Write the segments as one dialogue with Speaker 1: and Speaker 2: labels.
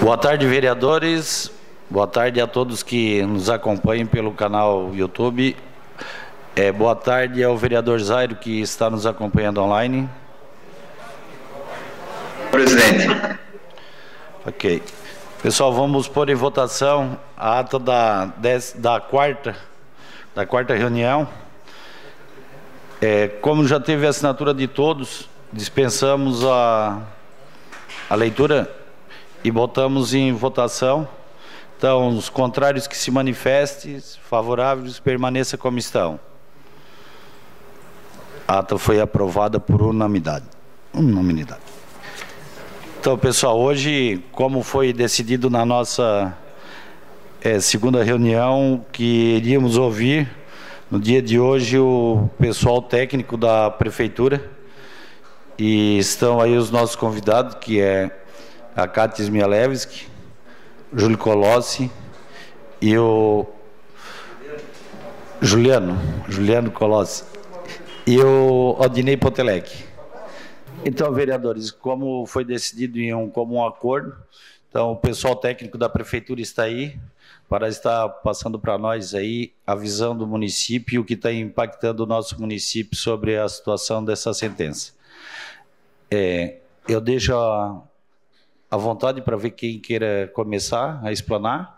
Speaker 1: Boa tarde, vereadores. Boa tarde a todos que nos acompanham pelo canal YouTube. Boa tarde ao vereador Zairo, que está nos acompanhando online.
Speaker 2: Presidente.
Speaker 1: Ok. Pessoal, vamos pôr em votação a ata da quarta reunião. Como já teve a assinatura de todos, dispensamos a leitura e botamos em votação. Então, os contrários que se manifestem, favoráveis, permaneça como estão. A ata foi aprovada por unanimidade. Então, pessoal, hoje, como foi decidido na nossa segunda reunião, que iríamos ouvir no dia de hoje o pessoal técnico da prefeitura, e estão aí os nossos convidados, que é a Cátia Smielewski, Júlio Colossi e o Juliano Colossi e o Odinei Potelec. Então, vereadores, como foi decidido em um comum acordo, então o pessoal técnico da prefeitura está aí para estar passando para nós aí a visão do município e o que está impactando o nosso município sobre a situação dessa sentença. Eu deixo à vontade para ver quem queira começar a explanar.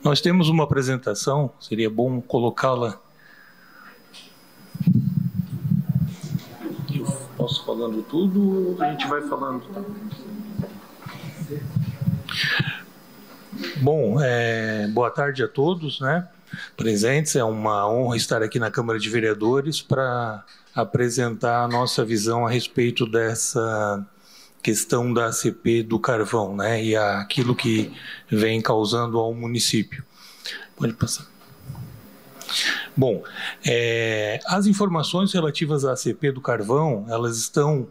Speaker 3: Nós temos uma apresentação, seria bom colocá-la. Eu posso falando tudo ou a gente vai falando? Bom, boa tarde a todos, né, presentes. É uma honra estar aqui na Câmara de Vereadores para apresentar a nossa visão a respeito dessa questão da ACP do carvão, né, e aquilo que vem causando ao município. Pode passar. Bom, as informações relativas à ACP do carvão, elas estão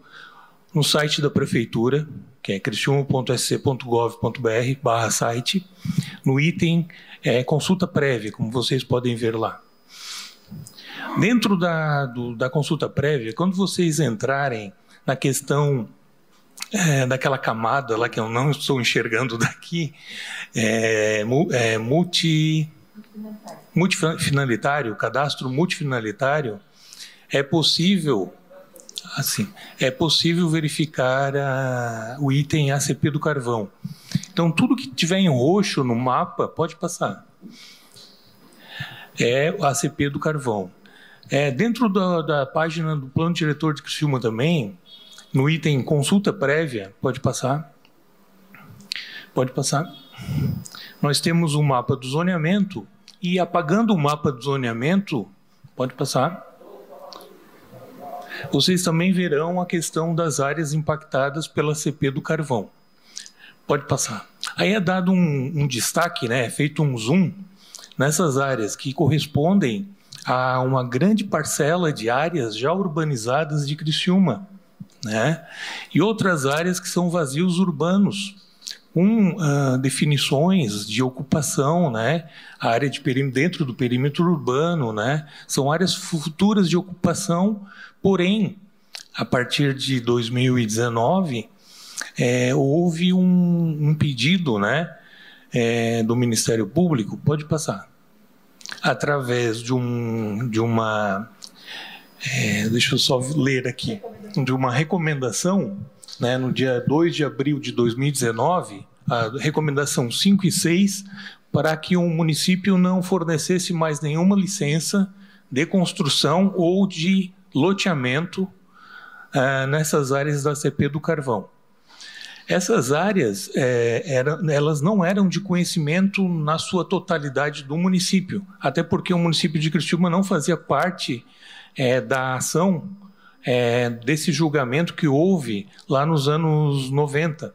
Speaker 3: no site da prefeitura, que é criciúma.sc.gov.br/site, no item consulta prévia, como vocês podem ver lá. Dentro da consulta prévia, quando vocês entrarem na questão daquela camada lá que eu não estou enxergando daqui, multifinalitário, cadastro multifinalitário, é possível verificar o item ACP do carvão. Então, tudo que tiver em roxo no mapa, pode passar. É o ACP do carvão. Dentro da página do Plano Diretor de Criciúma também, no item consulta prévia, pode passar. Pode passar. Nós temos um mapa do zoneamento e, apagando o mapa do zoneamento, pode passar. Vocês também verão a questão das áreas impactadas pela ACP do carvão. Pode passar. Aí é dado um destaque, né, é feito um zoom nessas áreas que correspondem a uma grande parcela de áreas já urbanizadas de Criciúma, né, e outras áreas que são vazios urbanos, com definições de ocupação, né, a área de dentro do perímetro urbano, né, são áreas futuras de ocupação. Porém, a partir de 2019, houve um pedido, né, do Ministério Público, pode passar, através de uma, deixa eu só ler aqui, de uma recomendação, né, no dia 2 de abril de 2019, a recomendação 5 e 6, para que o município não fornecesse mais nenhuma licença de construção ou de loteamento nessas áreas da ACP do carvão. Essas áreas, elas não eram de conhecimento na sua totalidade do município, até porque o município de Criciúma não fazia parte da ação desse julgamento que houve lá nos anos 90.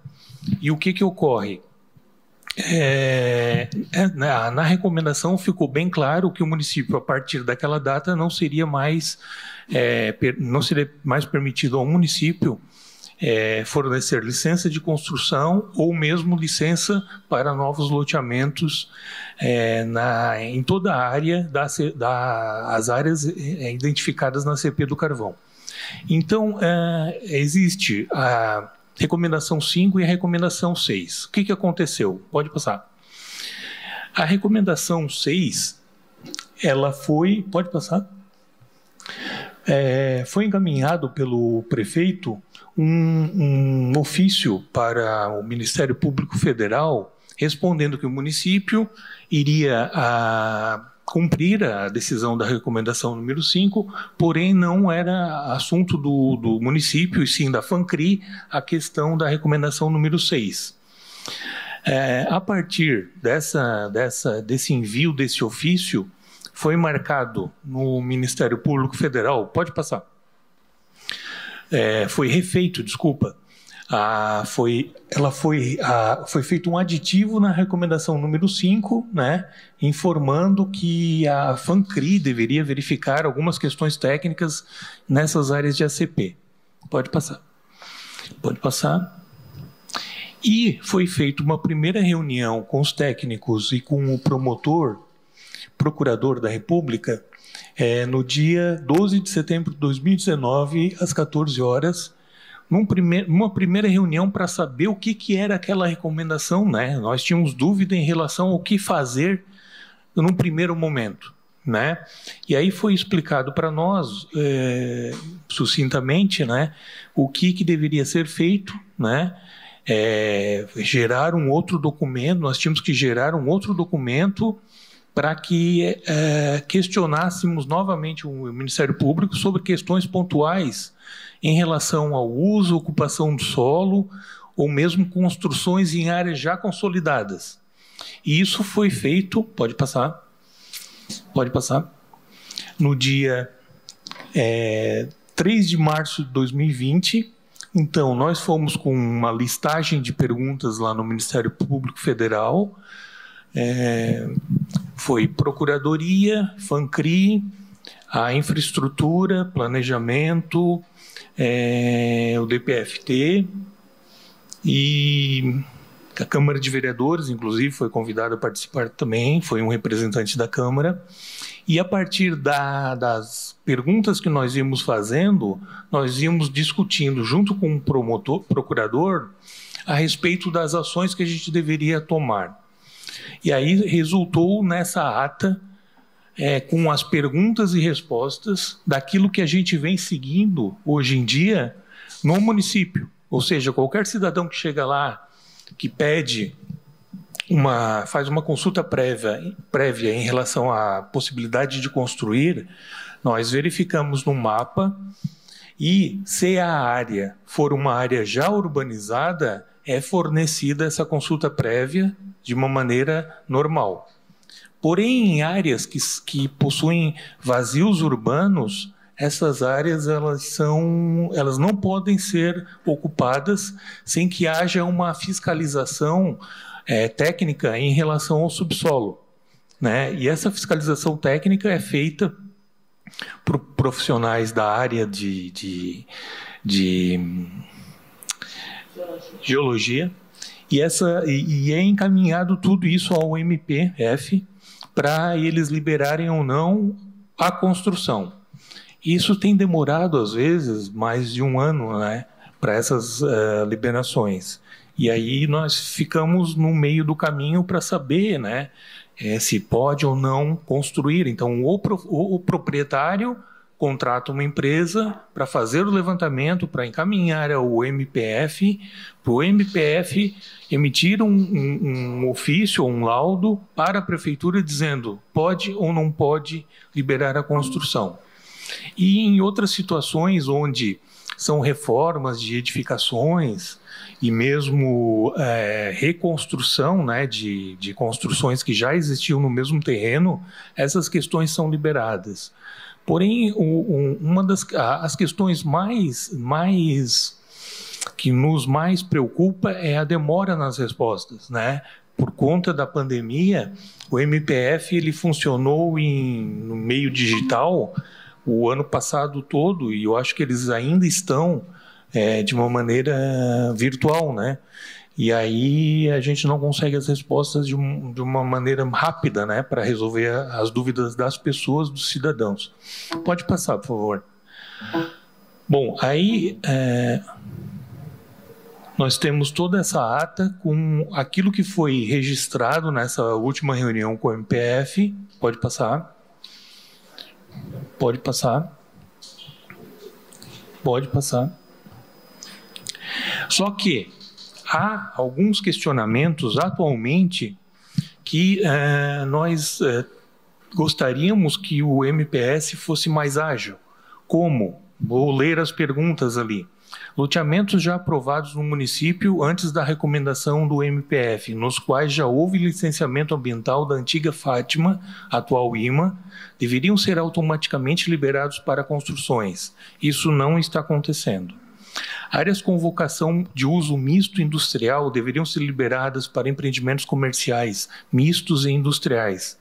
Speaker 3: E o que ocorre? Na recomendação ficou bem claro que o município, a partir daquela data, não seria mais permitido ao município fornecer licença de construção ou mesmo licença para novos loteamentos em toda a área das áreas identificadas na CP do Carvão. Então, existe a recomendação 5 e a recomendação 6. O que aconteceu? Pode passar. A recomendação 6, ela foi... Pode passar? Foi encaminhado pelo prefeito um ofício para o Ministério Público Federal, respondendo que o município iria cumprir a decisão da recomendação número 5, porém não era assunto do município, e sim da FANCRI, a questão da recomendação número 6. A partir desse envio desse ofício, foi marcado no Ministério Público Federal, pode passar, foi refeito, desculpa, foi feito um aditivo na recomendação número 5, né, informando que a FANCRI deveria verificar algumas questões técnicas nessas áreas de ACP. Pode passar. Pode passar. E foi feita uma primeira reunião com os técnicos e com o procurador da República, no dia 12 de setembro de 2019, às 14 horas, numa primeira reunião para saber o que era aquela recomendação, né? Nós tínhamos dúvida em relação ao que fazer num primeiro momento, né? E aí foi explicado para nós, sucintamente, né, o que deveria ser feito, né? Gerar um outro documento, nós tínhamos que gerar um outro documento para que questionássemos novamente o Ministério Público sobre questões pontuais em relação ao uso, ocupação do solo, ou mesmo construções em áreas já consolidadas. E isso foi feito, pode passar, no dia 3 de março de 2020, então nós fomos com uma listagem de perguntas lá no Ministério Público Federal, foi Procuradoria, FANCRI, a Infraestrutura, Planejamento, o DPFT e a Câmara de Vereadores, inclusive, foi convidado a participar também, foi um representante da Câmara. E a partir das perguntas que nós íamos fazendo, nós íamos discutindo junto com o procurador a respeito das ações que a gente deveria tomar. E aí resultou nessa ata, com as perguntas e respostas daquilo que a gente vem seguindo hoje em dia no município. Ou seja, qualquer cidadão que chega lá, que faz uma consulta prévia em relação à possibilidade de construir, nós verificamos no mapa, e se a área for uma área já urbanizada, é fornecida essa consulta prévia de uma maneira normal. Porém, em áreas que possuem vazios urbanos, essas áreas elas não podem ser ocupadas sem que haja uma fiscalização técnica em relação ao subsolo, né? E essa fiscalização técnica é feita por profissionais da área de geologia, e é encaminhado tudo isso ao MPF para eles liberarem ou não a construção. Isso tem demorado, às vezes, mais de um ano, né, para essas liberações. E aí nós ficamos no meio do caminho para saber, né, se pode ou não construir. Então, o proprietário contrata uma empresa para fazer o levantamento, para encaminhar ao MPF, para o MPF emitir um ofício ou um laudo para a prefeitura dizendo pode ou não pode liberar a construção. E em outras situações onde são reformas de edificações e mesmo reconstrução, né, de construções que já existiam no mesmo terreno, essas questões são liberadas. Porém, as questões que nos mais preocupa é a demora nas respostas, né? Por conta da pandemia, o MPF ele funcionou no meio digital o ano passado todo, e eu acho que eles ainda estão de uma maneira virtual, né? E aí a gente não consegue as respostas de uma maneira rápida, né, para resolver as dúvidas das pessoas, dos cidadãos. Pode passar, por favor. Bom, aí nós temos toda essa ata com aquilo que foi registrado nessa última reunião com o MPF. Pode passar. Pode passar. Pode passar. Só que há alguns questionamentos atualmente que nós gostaríamos que o MPS fosse mais ágil. Como? Vou ler as perguntas ali. Loteamentos já aprovados no município antes da recomendação do MPF, nos quais já houve licenciamento ambiental da antiga Fátima, atual IMA, deveriam ser automaticamente liberados para construções. Isso não está acontecendo. Áreas com vocação de uso misto industrial deveriam ser liberadas para empreendimentos comerciais mistos e industriais,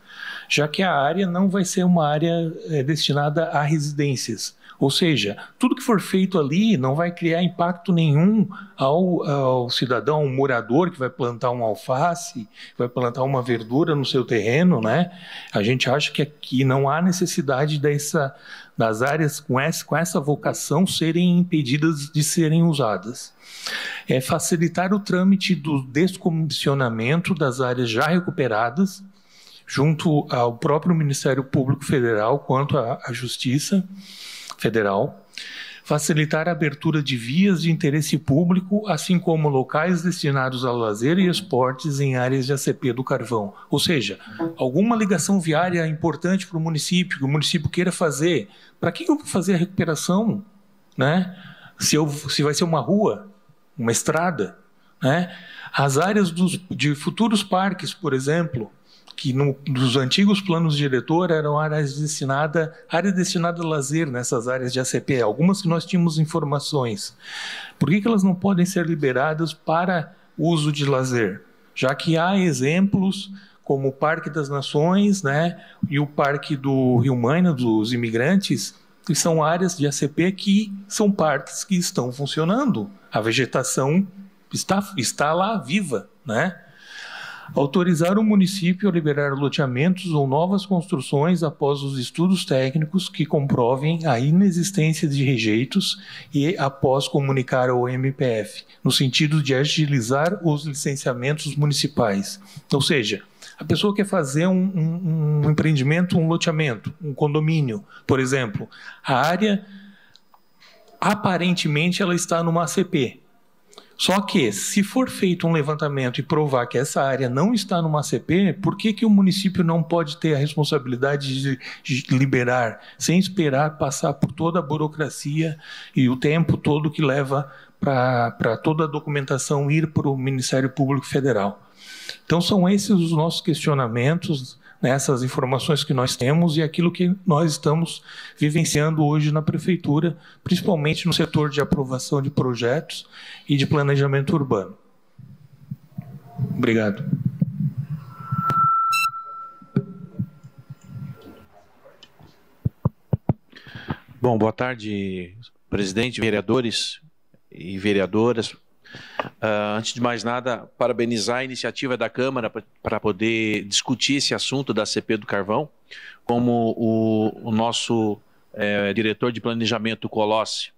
Speaker 3: já que a área não vai ser uma área destinada a residências. Ou seja, tudo que for feito ali não vai criar impacto nenhum ao cidadão, ao morador que vai plantar um alface, vai plantar uma verdura no seu terreno, né? A gente acha que aqui não há necessidade das áreas com essa vocação serem impedidas de serem usadas. Facilitar o trâmite do descomissionamento das áreas já recuperadas, junto ao próprio Ministério Público Federal quanto à Justiça Federal, facilitar a abertura de vias de interesse público, assim como locais destinados ao lazer e esportes em áreas de ACP do Carvão. Ou seja, alguma ligação viária importante para o município, que o município queira fazer. Para que eu vou fazer a recuperação, né? Se vai ser uma rua, uma estrada, né? As áreas de futuros parques, por exemplo, que nos antigos planos diretor eram áreas destinadas a lazer nessas áreas de ACP, algumas que nós tínhamos informações. Por que elas não podem ser liberadas para uso de lazer? Já que há exemplos como o Parque das Nações, né, e o Parque do Rio Maina, dos imigrantes, que são áreas de ACP que são parques que estão funcionando. A vegetação está lá viva, né? Autorizar o município a liberar loteamentos ou novas construções após os estudos técnicos que comprovem a inexistência de rejeitos e após comunicar ao MPF, no sentido de agilizar os licenciamentos municipais. Ou seja, a pessoa quer fazer um empreendimento, um loteamento, um condomínio, por exemplo. A área, aparentemente, ela está numa ACP. Só que, se for feito um levantamento e provar que essa área não está numa ACP, por que o município não pode ter a responsabilidade de liberar, sem esperar passar por toda a burocracia e o tempo todo que leva para toda a documentação ir para o Ministério Público Federal? Então, são esses os nossos questionamentos, nessas informações que nós temos e aquilo que nós estamos vivenciando hoje na Prefeitura, principalmente no setor de aprovação de projetos e de planejamento urbano. Obrigado.
Speaker 2: Bom, boa tarde, presidente, vereadores e vereadoras. Antes de mais nada, parabenizar a iniciativa da Câmara para poder discutir esse assunto da ACP do Carvão, como o nosso diretor de planejamento, Colossi,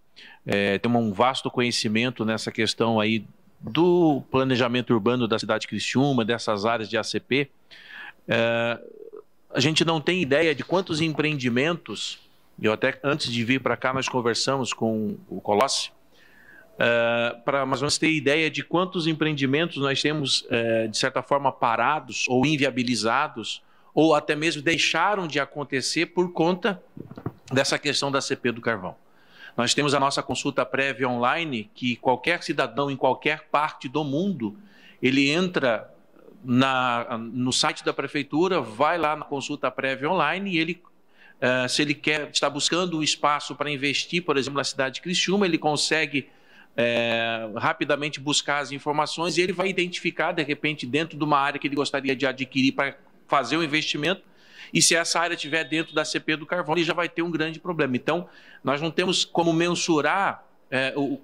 Speaker 2: tem um vasto conhecimento nessa questão aí do planejamento urbano da cidade de Criciúma, dessas áreas de ACP. A gente não tem ideia de quantos empreendimentos, até antes de vir para cá nós conversamos com o Colossi, para mais ou menos ter ideia de quantos empreendimentos nós temos, de certa forma, parados ou inviabilizados, ou até mesmo deixaram de acontecer por conta dessa questão da ACP do Carvão. Nós temos a nossa consulta prévia online, que qualquer cidadão em qualquer parte do mundo, ele entra no site da Prefeitura, vai lá na consulta prévia online e ele, se ele está buscando um espaço para investir, por exemplo, na cidade de Criciúma, ele consegue rapidamente buscar as informações e ele vai identificar, de repente, dentro de uma área que ele gostaria de adquirir para fazer o investimento, e se essa área estiver dentro da ACP do Carvão, ele já vai ter um grande problema. Então, nós não temos como mensurar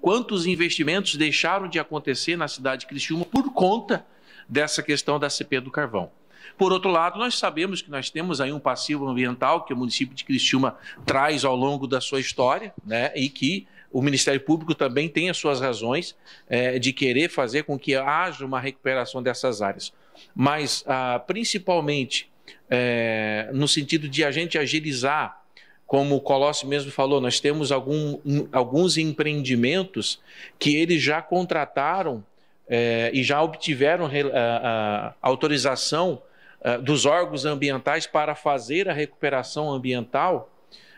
Speaker 2: quantos investimentos deixaram de acontecer na cidade de Criciúma por conta dessa questão da CP do Carvão. Por outro lado, nós sabemos que nós temos aí um passivo ambiental que o município de Criciúma traz ao longo da sua história, né, e que o Ministério Público também tem as suas razões de querer fazer com que haja uma recuperação dessas áreas. Mas, principalmente, no sentido de a gente agilizar, como o Colossi mesmo falou, nós temos alguns empreendimentos que eles já contrataram e já obtiveram autorização dos órgãos ambientais para fazer a recuperação ambiental,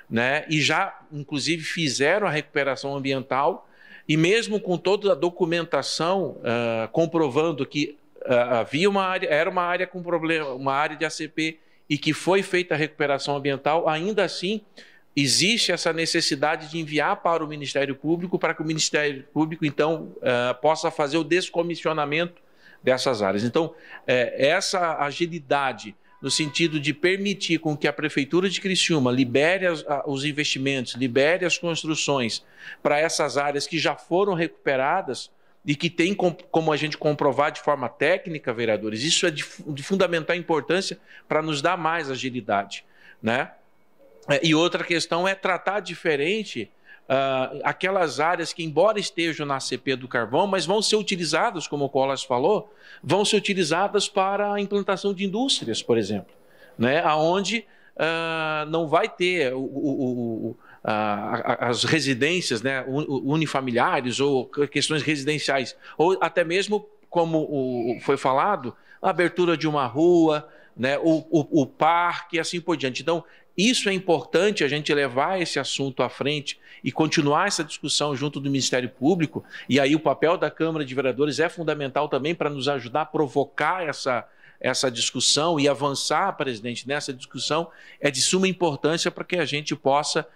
Speaker 2: né? E já, inclusive, fizeram a recuperação ambiental, e mesmo com toda a documentação comprovando que havia era uma área com problema, uma área de ACP, e que foi feita a recuperação ambiental, ainda assim existe essa necessidade de enviar para o Ministério Público, para que o Ministério Público, então, possa fazer o descomissionamento dessas áreas. Então, essa agilidade, no sentido de permitir com que a Prefeitura de Criciúma libere os investimentos, libere as construções para essas áreas que já foram recuperadas e que tem como a gente comprovar de forma técnica, vereadores, isso é de fundamental importância para nos dar mais agilidade, né? E outra questão é tratar diferente aquelas áreas que, embora estejam na CP do Carvão, mas vão ser utilizadas, como o Colossi falou, vão ser utilizadas para a implantação de indústrias, por exemplo, né? Onde não vai ter as residências, né, unifamiliares ou questões residenciais, ou até mesmo, como foi falado, a abertura de uma rua, né, o parque e assim por diante. Então, isso é importante a gente levar esse assunto à frente e continuar essa discussão junto do Ministério Público, e aí o papel da Câmara de Vereadores é fundamental também para nos ajudar a provocar essa discussão e avançar, presidente, nessa discussão, é de suma importância para que a gente possa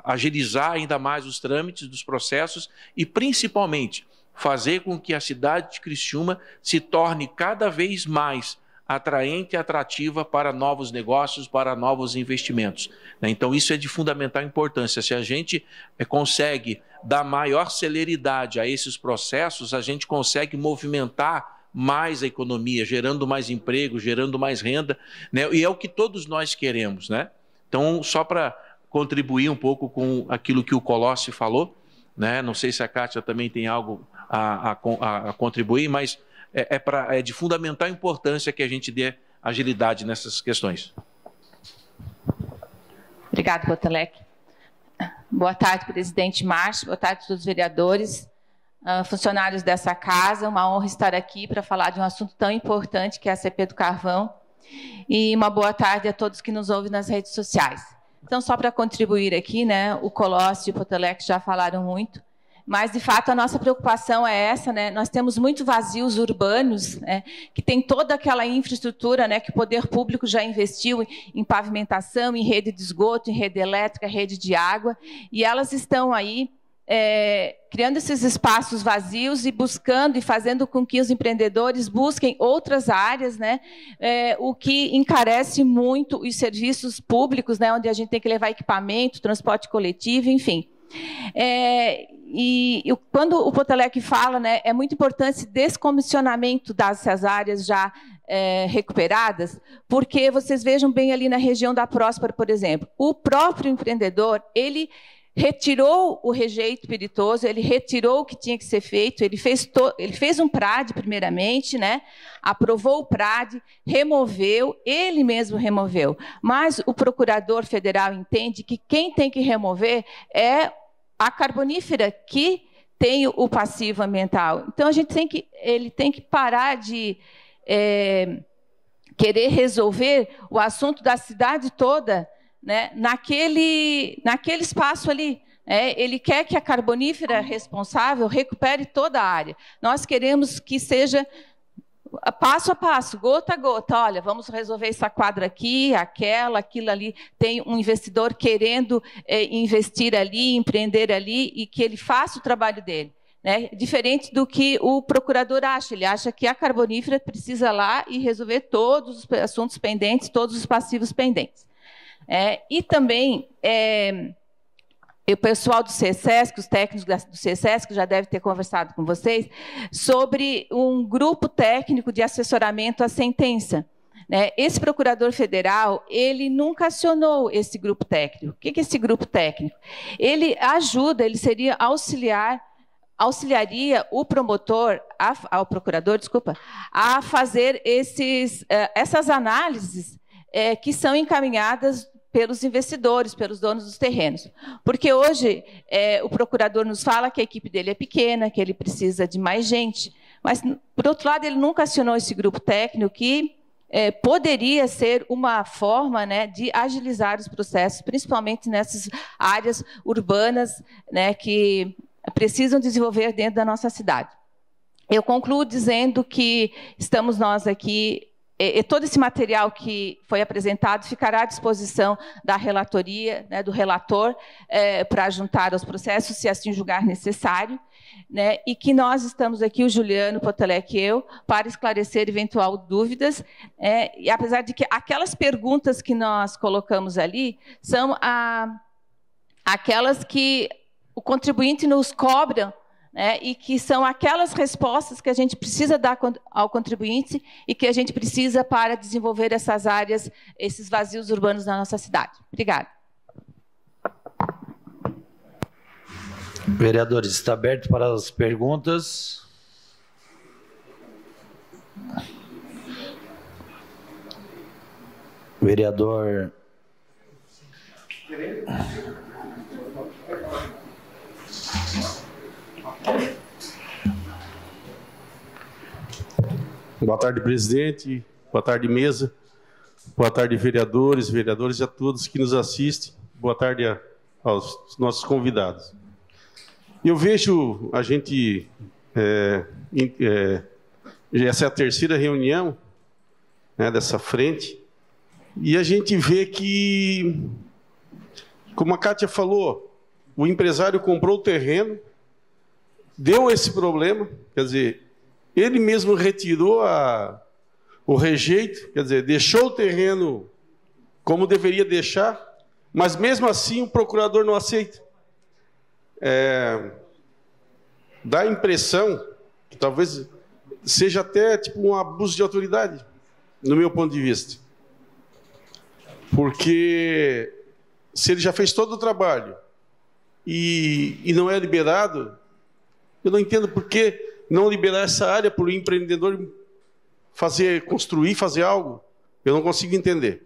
Speaker 2: agilizar ainda mais os trâmites dos processos e, principalmente, fazer com que a cidade de Criciúma se torne cada vez mais atraente e atrativa para novos negócios, para novos investimentos. Então, isso é de fundamental importância. Se a gente consegue dar maior celeridade a esses processos, a gente consegue movimentar mais a economia, gerando mais emprego, gerando mais renda, né? E é o que todos nós queremos, né? Então, só para contribuir um pouco com aquilo que o Colossi falou, né? Não sei se a Kátia também tem algo a contribuir, mas é de fundamental importância que a gente dê agilidade nessas questões.
Speaker 4: Obrigado, Botelec. Boa tarde, presidente Márcio. Boa tarde a todos os vereadores, funcionários dessa casa. Uma honra estar aqui para falar de um assunto tão importante que é a CP do Carvão. E uma boa tarde a todos que nos ouvem nas redes sociais. Então, só para contribuir aqui, né, o Colossi e o Botelec já falaram muito, mas, de fato, a nossa preocupação é essa, né? Nós temos muitos vazios urbanos, né, que tem toda aquela infraestrutura, né, que o poder público já investiu em pavimentação, em rede de esgoto, em rede elétrica, rede de água, e elas estão aí criando esses espaços vazios e buscando e fazendo com que os empreendedores busquem outras áreas, né, o que encarece muito os serviços públicos, né, onde a gente tem que levar equipamento, transporte coletivo, enfim. E quando o Botelec fala, né, é muito importante esse descomissionamento dessas áreas já recuperadas, porque vocês vejam bem ali na região da Próspera, por exemplo, o próprio empreendedor, ele retirou o rejeito peritoso, ele retirou o que tinha que ser feito, ele fez um PRAD primeiramente, né? Aprovou o PRAD, removeu, ele mesmo removeu. Mas o procurador federal entende que quem tem que remover é a carbonífera que tem o passivo ambiental. Então, ele tem que parar de querer resolver o assunto da cidade toda, né, naquele espaço ali. Ele quer que a carbonífera responsável recupere toda a área. Nós queremos que seja passo a passo, gota a gota. Olha, vamos resolver essa quadra aqui, aquilo ali. Tem um investidor querendo investir ali, empreender ali, e que ele faça o trabalho dele, né? Diferente do que o procurador acha. Ele acha que a carbonífera precisa lá e resolver todos os assuntos pendentes, todos os passivos pendentes. E também o pessoal do CESESC, os técnicos do CESESC já devem ter conversado com vocês, sobre um grupo técnico de assessoramento à sentença. Esse procurador federal, ele nunca acionou esse grupo técnico. O que é esse grupo técnico? Ele ajuda, ele seria auxiliaria o promotor, ao procurador, desculpa, a fazer essas análises que são encaminhadas pelos investidores, pelos donos dos terrenos. Porque hoje o procurador nos fala que a equipe dele é pequena, que ele precisa de mais gente, mas, por outro lado, ele nunca acionou esse grupo técnico que poderia ser uma forma, de agilizar os processos, principalmente nessas áreas urbanas, que precisam desenvolver dentro da nossa cidade. Eu concluo dizendo que estamos nós aqui, todo esse material que foi apresentado ficará à disposição da relatoria, do relator, para juntar aos processos, se assim julgar necessário, e que nós estamos aqui, o Juliano Potelec e eu, para esclarecer eventual dúvidas, e apesar de que aquelas perguntas que nós colocamos ali são aquelas que o contribuinte nos cobra, e que são aquelas respostas que a gente precisa dar ao contribuinte e que a gente precisa para desenvolver essas áreas, esses vazios urbanos na nossa cidade. Obrigada.
Speaker 1: Vereadores, está aberto para as perguntas. Vereador...
Speaker 5: Boa tarde, presidente. Boa tarde, mesa. Boa tarde, vereadores e a todos que nos assistem. Boa tarde aos nossos convidados. Eu vejo a gente... essa é a terceira reunião dessa frente, e a gente vê que, como a Kátia falou, o empresário comprou o terreno, deu esse problema, quer dizer, ele mesmo retirou o rejeito, quer dizer, deixou o terreno como deveria deixar, mas mesmo assim o procurador não aceita. Dá a impressão que talvez seja até tipo um abuso de autoridade, no meu ponto de vista. Porque se ele já fez todo o trabalho e não é liberado, eu não entendo por que não liberar essa área para o empreendedor construir, fazer algo. Eu não consigo entender.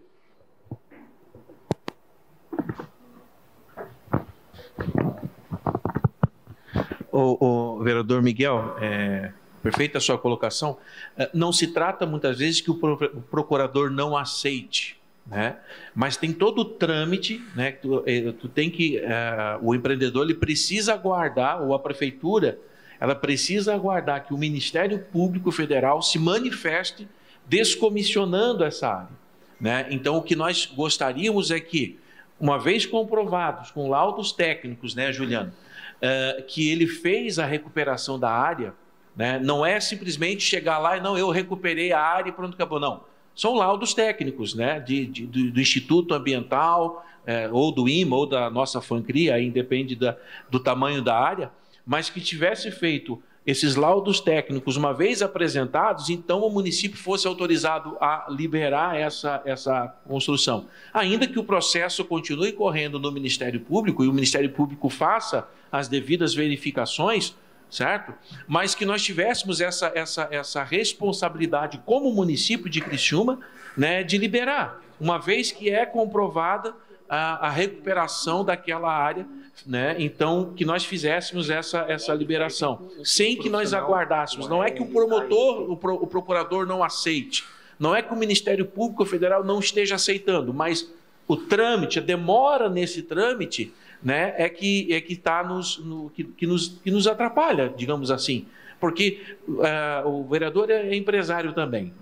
Speaker 2: O vereador Miguel, perfeita a sua colocação. Não se trata muitas vezes que o procurador não aceite, mas tem todo o trâmite, tu tem que o empreendedor ele precisa aguardar, ou a prefeitura ela precisa aguardar que o Ministério Público Federal se manifeste descomissionando essa área, Então, o que nós gostaríamos é que, uma vez comprovados com laudos técnicos, Juliano, que ele fez a recuperação da área, não é simplesmente chegar lá e não, eu recuperei a área e pronto, acabou, não. São laudos técnicos, do Instituto Ambiental, ou do IMA, ou da nossa FANCRIA, aí depende do tamanho da área, mas que tivesse feito esses laudos técnicos, uma vez apresentados, então o município fosse autorizado a liberar essa construção. Ainda que o processo continue correndo no Ministério Público e o Ministério Público faça as devidas verificações, certo? Mas que nós tivéssemos essa responsabilidade como município de Criciúma, de liberar, uma vez que é comprovada a recuperação daquela área, então que nós fizéssemos essa liberação, sem que nós aguardássemos. Não é que o promotor, o procurador não aceite, não é que o Ministério Público Federal não esteja aceitando, mas o trâmite, a demora nesse trâmite, é que está que nos atrapalha, digamos assim, porque o vereador é empresário também.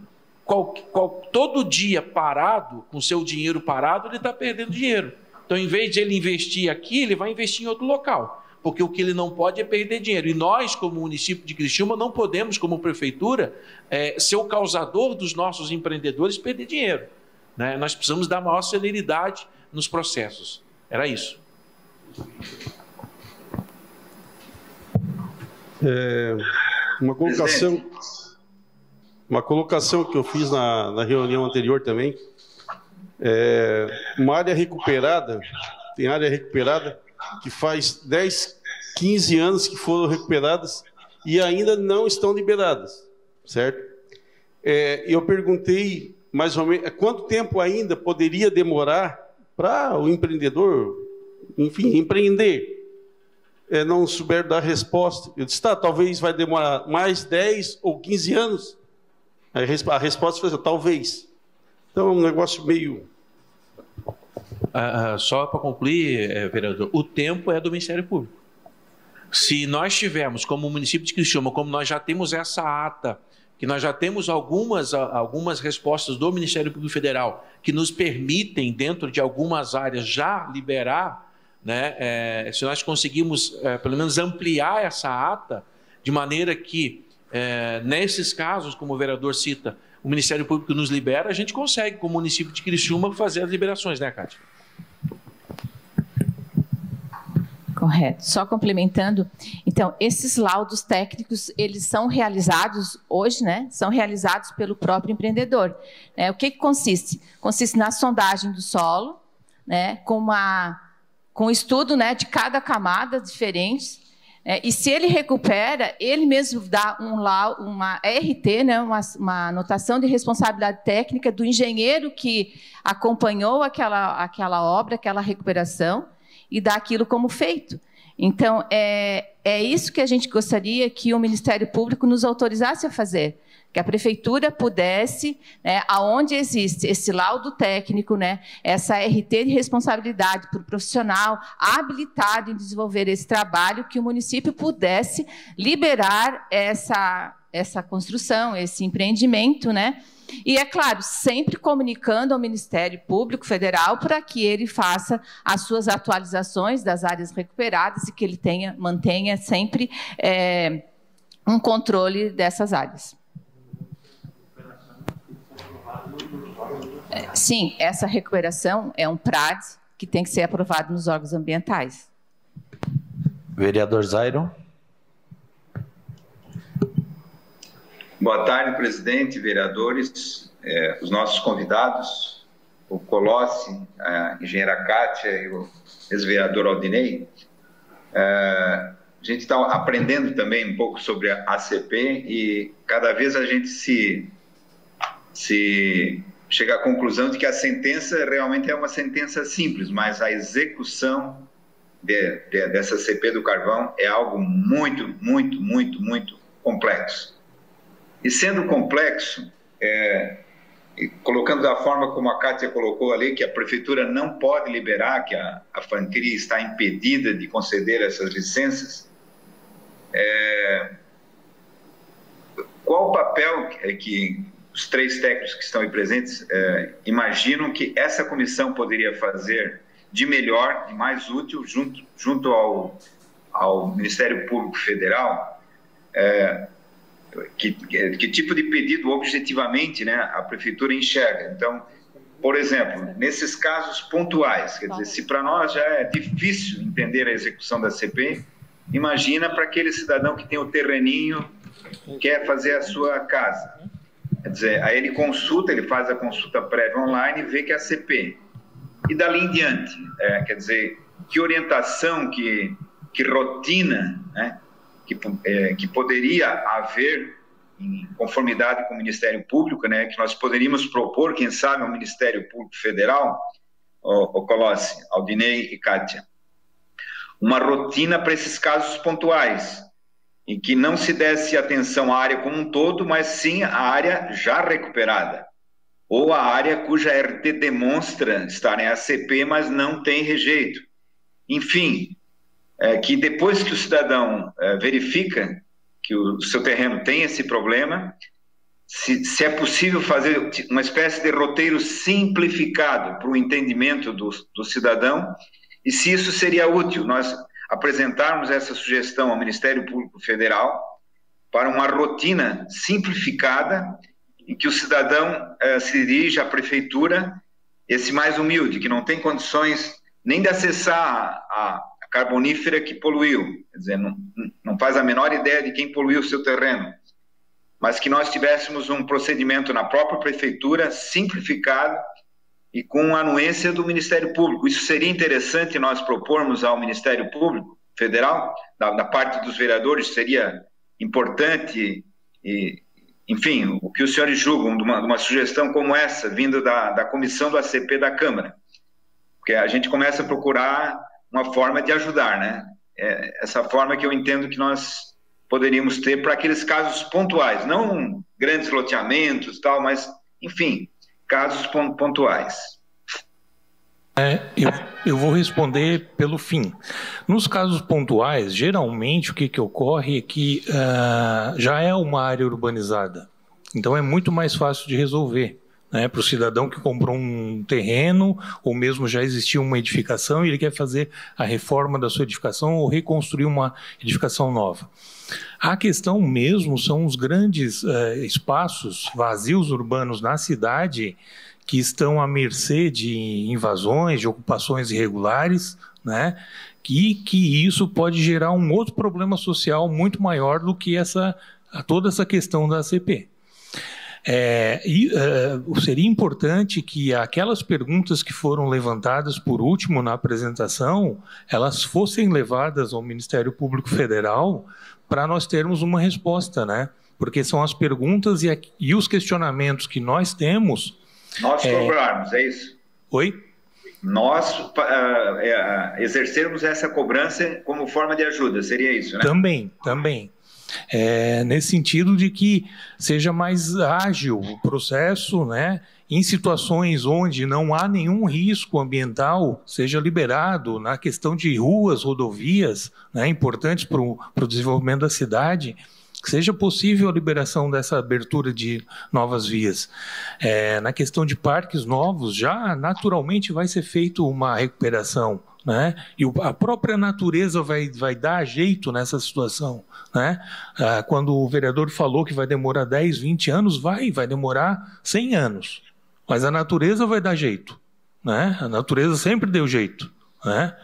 Speaker 2: Todo dia parado, com seu dinheiro parado, ele está perdendo dinheiro. Então, em vez de ele investir aqui, ele vai investir em outro local, porque o que ele não pode é perder dinheiro. E nós, como município de Criciúma, não podemos, como prefeitura, ser o causador dos nossos empreendedores perder dinheiro. Nós precisamos dar maior celeridade nos processos. Era isso.
Speaker 5: Uma colocação que eu fiz na reunião anterior também. Uma área recuperada, tem área recuperada que faz 10, 15 anos que foram recuperadas e ainda não estão liberadas, certo? Eu perguntei mais ou menos quanto tempo ainda poderia demorar para o empreendedor, enfim, empreender. Não souber dar resposta. Eu disse, talvez vai demorar mais 10 ou 15 anos. A resposta foi talvez. Então, é um negócio meio...
Speaker 2: Só para concluir, vereador, o tempo é do Ministério Público. Se nós tivermos, como o município de Criciúma, como nós já temos essa ata, que nós já temos algumas respostas do Ministério Público Federal que nos permitem, dentro de algumas áreas, já liberar, né, se nós conseguimos, pelo menos, ampliar essa ata, de maneira que, nesses casos, como o vereador cita, o Ministério Público nos libera, a gente consegue, como município de Criciúma, fazer as liberações, né, Cátia?
Speaker 4: Correto. Só complementando, então, esses laudos técnicos, eles são realizados hoje, né? São realizados pelo próprio empreendedor. O que consiste? Consiste na sondagem do solo, né? Com estudo, né, de cada camada diferente. E se ele recupera, ele mesmo dá uma RT, né, uma anotação de responsabilidade técnica do engenheiro que acompanhou aquela obra, aquela recuperação, e dá aquilo como feito. Então, é isso que a gente gostaria que o Ministério Público nos autorizasse a fazer, que a Prefeitura pudesse, né, aonde existe esse laudo técnico, né, essa RT de responsabilidade para o profissional habilitado em desenvolver esse trabalho, que o município pudesse liberar essa construção, esse empreendimento, né? E, é claro, sempre comunicando ao Ministério Público Federal para que ele faça as suas atualizações das áreas recuperadas e que ele mantenha sempre um controle dessas áreas. Sim, essa recuperação é um PRAD que tem que ser aprovado nos órgãos ambientais.
Speaker 1: Vereador Zairo.
Speaker 6: Boa tarde, presidente, vereadores, os nossos convidados, o Colossi, a engenheira Kátia e o ex-vereador Aldinei. A gente está aprendendo também um pouco sobre a ACP e cada vez a gente se chega à conclusão de que a sentença realmente é uma sentença simples, mas a execução dessa CP do carvão é algo muito, muito, muito, muito complexo. E sendo complexo, colocando da forma como a Kátia colocou ali, que a Prefeitura não pode liberar, que a franquia está impedida de conceder essas licenças, qual o papel que os três técnicos que estão aí presentes imaginam que essa comissão poderia fazer de melhor, de mais útil, junto ao Ministério Público Federal? Que tipo de pedido objetivamente, né, a Prefeitura enxerga? Então, por exemplo, nesses casos pontuais, quer dizer, se para nós já é difícil entender a execução da CP, imagina para aquele cidadão que tem o terreninho, quer fazer a sua casa. Quer dizer, aí ele faz a consulta prévia online e vê que é a CP. E dali em diante, quer dizer, que orientação, que rotina, né, que poderia haver em conformidade com o Ministério Público, né, que nós poderíamos propor, quem sabe, ao Ministério Público Federal, o Colossi, Aldinei e Kátia, uma rotina para esses casos pontuais, em que não se desse atenção à área como um todo, mas sim à área já recuperada, ou a área cuja RT demonstra estar em ACP, mas não tem rejeito. Enfim, que depois que o cidadão verifica que o seu terreno tem esse problema, se é possível fazer uma espécie de roteiro simplificado para o entendimento do cidadão, e se isso seria útil, nós apresentarmos essa sugestão ao Ministério Público Federal para uma rotina simplificada em que o cidadão se dirige à prefeitura, esse mais humilde, que não tem condições nem de acessar a carbonífera que poluiu, quer dizer, não faz a menor ideia de quem poluiu o seu terreno, mas que nós tivéssemos um procedimento na própria prefeitura, simplificado e com anuência do Ministério Público. Isso seria interessante nós propormos ao Ministério Público Federal, da parte dos vereadores, seria importante, e, enfim, o que os senhores julgam de uma sugestão como essa, vindo da comissão do ACP da Câmara, porque a gente começa a procurar uma forma de ajudar, né? Essa forma que eu entendo que nós poderíamos ter para aqueles casos pontuais, não grandes loteamentos, tal, mas, enfim, casos pontuais.
Speaker 3: Eu vou responder pelo fim. Nos casos pontuais, geralmente o que ocorre é que já é uma área urbanizada. Então é muito mais fácil de resolver, né, para o cidadão que comprou um terreno, ou mesmo já existia uma edificação e ele quer fazer a reforma da sua edificação ou reconstruir uma edificação nova. A questão mesmo são os grandes espaços vazios urbanos na cidade que estão à mercê de invasões, de ocupações irregulares, né? Que isso pode gerar um outro problema social muito maior do que toda essa questão da ACP. Seria importante que aquelas perguntas que foram levantadas por último na apresentação, elas fossem levadas ao Ministério Público Federal para nós termos uma resposta, né? Porque são as perguntas e os questionamentos que nós temos.
Speaker 6: Nós cobrarmos, é isso?
Speaker 3: Oi?
Speaker 6: Nós exercermos essa cobrança como forma de ajuda, seria isso, né?
Speaker 3: Também. Nesse sentido de que seja mais ágil o processo, né? Em situações onde não há nenhum risco ambiental, seja liberado na questão de ruas, rodovias, né, importantes para o desenvolvimento da cidade, que seja possível a liberação dessa abertura de novas vias. Na questão de parques novos, já naturalmente vai ser feita uma recuperação, né? E a própria natureza vai dar jeito nessa situação, né? Quando o vereador falou que vai demorar 10, 20 anos, vai demorar 100 anos. Mas a natureza vai dar jeito, né? A natureza sempre deu jeito, né?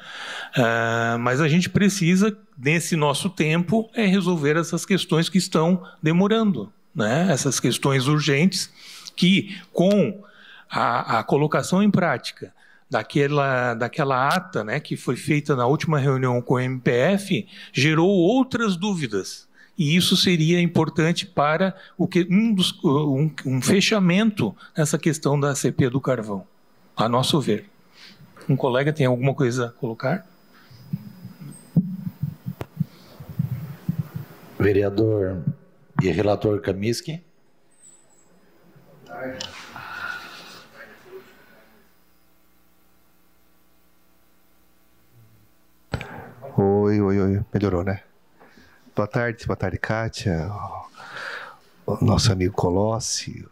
Speaker 3: Mas a gente precisa, nesse nosso tempo, resolver essas questões que estão demorando, né? Essas questões urgentes que, com a colocação em prática daquela ata, né, que foi feita na última reunião com o MPF, gerou outras dúvidas. E isso seria importante para um fechamento nessa questão da ACP do carvão, a nosso ver. Um colega tem alguma coisa a colocar?
Speaker 1: Vereador e relator Kaminsky.
Speaker 7: Oi, melhorou, né? Boa tarde, Kátia, o nosso amigo Colossi,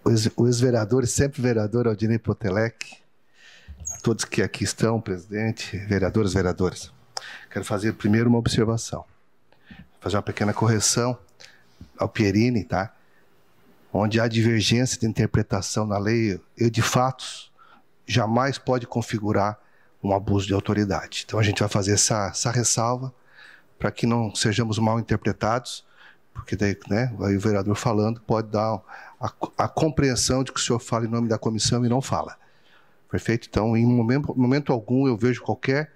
Speaker 7: o ex-vereador, sempre vereador Aldinei Potelec, todos que aqui estão, presidente, vereadoras. Quero fazer primeiro uma observação, fazer uma pequena correção ao Pierini, tá? Onde há divergência de interpretação na lei e de fatos, jamais pode configurar um abuso de autoridade. Então a gente vai fazer essa ressalva para que não sejamos mal interpretados, porque daí, né, aí o vereador falando pode dar a compreensão de que o senhor fala em nome da comissão e não fala. Perfeito? Então, em momento algum, eu vejo qualquer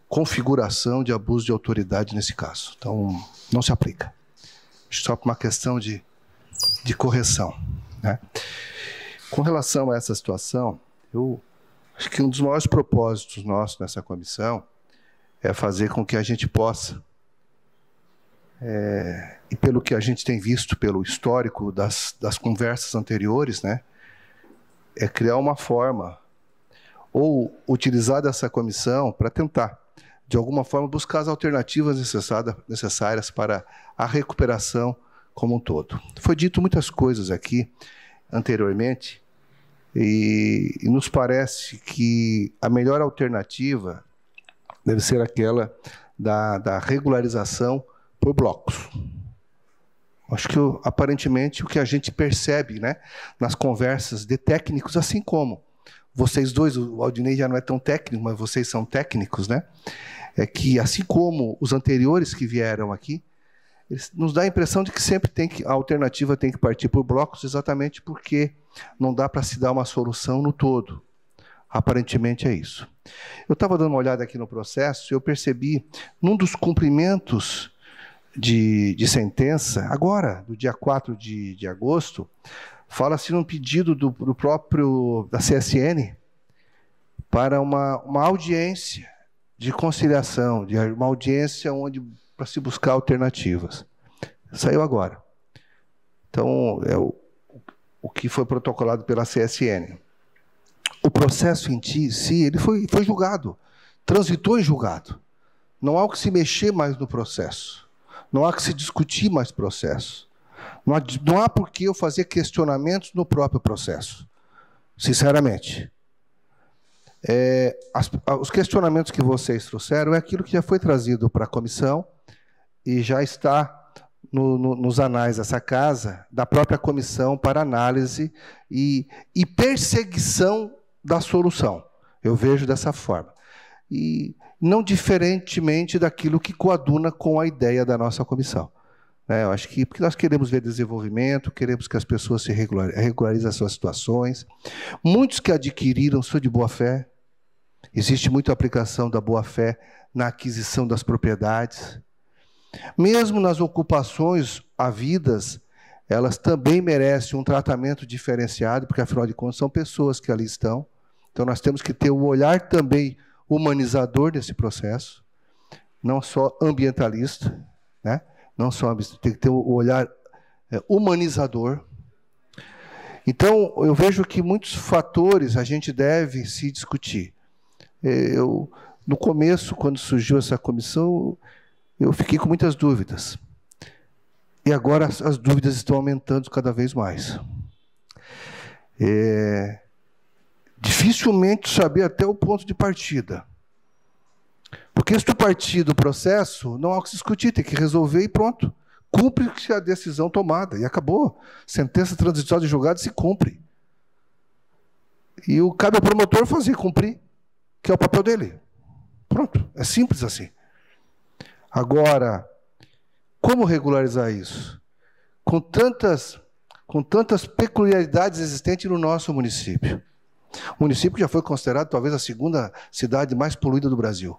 Speaker 7: configuração de abuso de autoridade nesse caso. Então, não se aplica. Só por uma questão de correção, né? Com relação a essa situação, eu acho que um dos maiores propósitos nossos nessa comissão é fazer com que a gente possa, e pelo que a gente tem visto, pelo histórico das conversas anteriores, né, é criar uma forma, ou utilizar dessa comissão para tentar, de alguma forma, buscar as alternativas necessárias para a recuperação como um todo. Foi dito muitas coisas aqui anteriormente, e nos parece que a melhor alternativa deve ser aquela da regularização por blocos. Acho que, aparentemente, o que a gente percebe, né, nas conversas de técnicos, assim como vocês dois, o Aldinei já não é tão técnico, mas vocês são técnicos, né? É que, assim como os anteriores que vieram aqui, nos dá a impressão de que sempre a alternativa tem que partir por blocos, exatamente porque não dá para se dar uma solução no todo. Aparentemente é isso. Eu estava dando uma olhada aqui no processo e eu percebi, num dos cumprimentos de sentença, agora, do dia 4 de agosto, fala-se num pedido do próprio da CSN para uma audiência de conciliação, uma audiência onde para se buscar alternativas. Saiu agora. Então, é o que foi protocolado pela CSN. O processo em si, ele foi julgado, transitou em julgado. Não há o que se mexer mais no processo. Não há que se discutir mais processo. Não há por que eu fazer questionamentos no próprio processo, sinceramente. Os questionamentos que vocês trouxeram é aquilo que já foi trazido para a comissão e já está nos anais dessa casa, da própria comissão para análise e perseguição da solução. Eu vejo dessa forma. E não diferentemente daquilo que coaduna com a ideia da nossa comissão. Eu acho que porque nós queremos ver desenvolvimento, queremos que as pessoas se regularizem as suas situações. Muitos que adquiriram são de boa fé. Existe muita aplicação da boa fé na aquisição das propriedades. Mesmo nas ocupações havidas, elas também merecem um tratamento diferenciado, porque, afinal de contas, são pessoas que ali estão. Então, nós temos que ter um olhar também humanizador nesse processo, não só ambientalista, né? Não só tem que ter um olhar humanizador. Então, eu vejo que muitos fatores a gente deve se discutir. No começo, quando surgiu essa comissão, eu fiquei com muitas dúvidas. E agora as dúvidas estão aumentando cada vez mais. Dificilmente saber até o ponto de partida. Porque se tu partir do processo, não há o que se discutir, tem que resolver e pronto. Cumpre-se a decisão tomada e acabou. Sentença transitória de julgado se cumpre. E cabe ao promotor fazer cumprir, que é o papel dele. Pronto, é simples assim. Agora, como regularizar isso? Com tantas peculiaridades existentes no nosso município. O município que já foi considerado talvez a segunda cidade mais poluída do Brasil.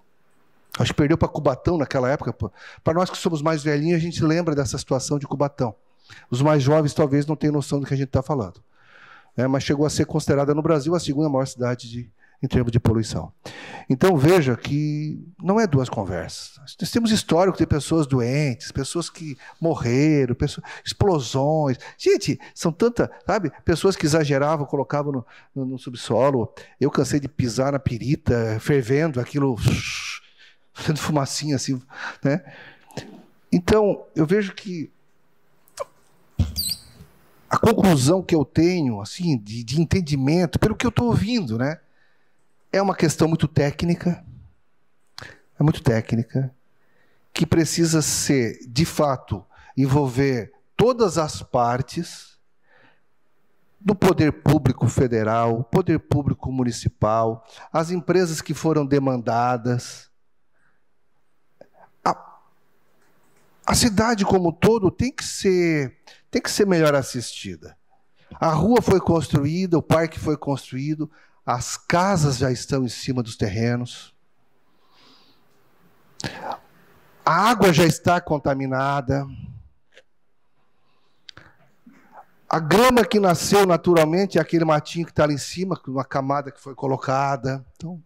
Speaker 7: Acho que perdeu para Cubatão naquela época. Para nós que somos mais velhinhos, a gente lembra dessa situação de Cubatão. Os mais jovens talvez não tenham noção do que a gente está falando. Mas chegou a ser considerada no Brasil a segunda maior cidade em termos de poluição. Então, veja que não é duas conversas. Nós temos histórico de pessoas doentes, pessoas que morreram, explosões. Gente, são tantas, sabe? Pessoas que exageravam, colocavam no subsolo. Eu cansei de pisar na pirita, fervendo, aquilo, fazendo fumacinha assim, né? Então, eu vejo que a conclusão que eu tenho, assim, de entendimento, pelo que eu estou ouvindo, né? É uma questão muito técnica, que precisa ser, de fato, envolver todas as partes do poder público federal, poder público municipal, as empresas que foram demandadas. A cidade como um todo tem que ser melhor assistida. A rua foi construída, o parque foi construído, as casas já estão em cima dos terrenos. A água já está contaminada. A grama que nasceu naturalmente é aquele matinho que está ali em cima, uma camada que foi colocada. Então,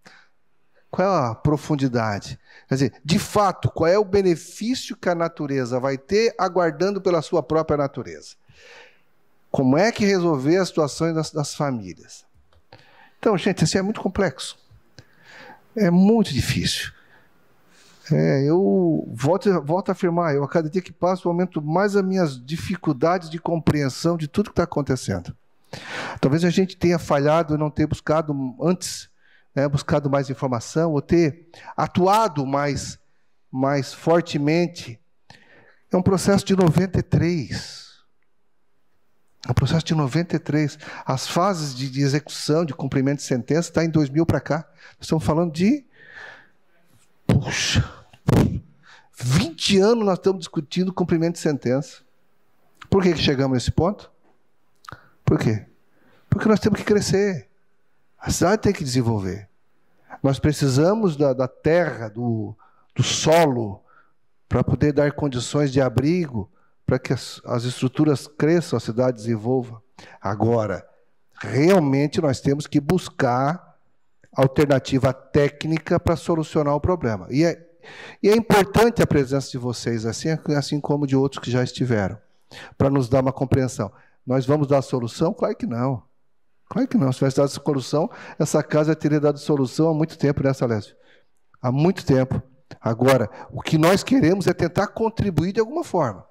Speaker 7: qual é a profundidade? Quer dizer, de fato, qual é o benefício que a natureza vai ter aguardando pela sua própria natureza? Como é que resolver as situações das famílias? Então, gente, isso é muito complexo. É muito difícil. Eu volto a afirmar, eu a cada dia que passo, aumento mais as minhas dificuldades de compreensão de tudo que está acontecendo. Talvez a gente tenha falhado em não ter buscado antes, buscado mais informação, ou ter atuado mais fortemente. É um processo de 93. É um processo de 93. As fases de execução, de cumprimento de sentença, está em 2000 para cá. Nós estamos falando de... Puxa, 20 anos nós estamos discutindo cumprimento de sentença. Por que chegamos nesse ponto? Por quê? Porque nós temos que crescer. A cidade tem que desenvolver. Nós precisamos da terra, do solo, para poder dar condições de abrigo, para que as estruturas cresçam, a cidade desenvolva. Agora, realmente nós temos que buscar alternativa técnica para solucionar o problema. E é importante a presença de vocês, assim como de outros que já estiveram, para nos dar uma compreensão. Nós vamos dar a solução? Claro que não. Claro que não. Se tivesse dado solução, essa casa já teria dado solução há muito tempo, né, Salésio? Há muito tempo. Agora, o que nós queremos é tentar contribuir de alguma forma.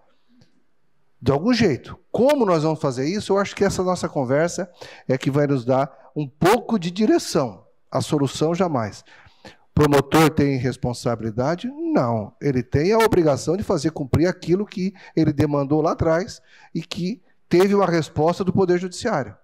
Speaker 7: De algum jeito. Como nós vamos fazer isso? Eu acho que essa nossa conversa é que vai nos dar um pouco de direção. A solução, jamais. O promotor tem responsabilidade? Não. Ele tem a obrigação de fazer cumprir aquilo que ele demandou lá atrás e que teve uma resposta do Poder Judiciário.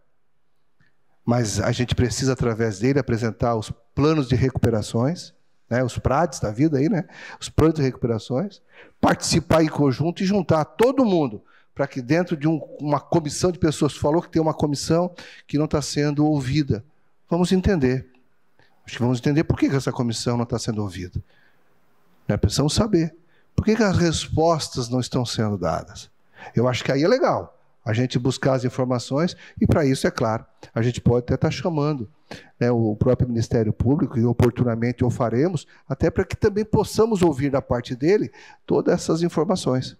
Speaker 7: Mas a gente precisa, através dele, apresentar os planos de recuperações, né, os PRADs da vida aí, né, os planos de recuperações, participar em conjunto e juntar todo mundo, para que dentro de uma comissão de pessoas, falou que tem uma comissão que não está sendo ouvida. Vamos entender. Acho que vamos entender por que essa comissão não está sendo ouvida. Precisamos saber. Por que as respostas não estão sendo dadas? Eu acho que aí é legal a gente buscar as informações, e para isso, é claro, a gente pode até estar chamando, né, o próprio Ministério Público, e oportunamente o faremos, até para que também possamos ouvir da parte dele todas essas informações.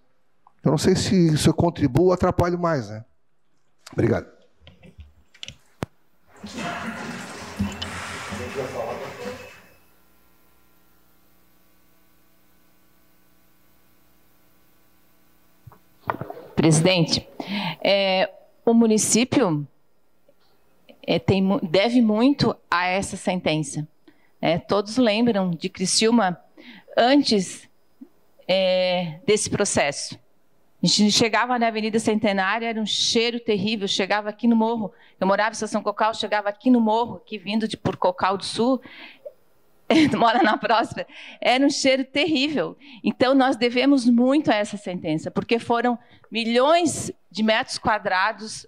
Speaker 7: Eu não sei se isso contribui ou atrapalha mais, né? Obrigado.
Speaker 4: Presidente, o município deve muito a essa sentença. Todos lembram de Criciúma antes desse processo. A gente chegava na Avenida Centenária, era um cheiro terrível, chegava aqui no morro. Eu morava em Estação Cocal, chegava aqui no morro, aqui vindo por Cocal do Sul, mora na Próspera, era um cheiro terrível. Então, nós devemos muito a essa sentença, porque foram milhões de metros quadrados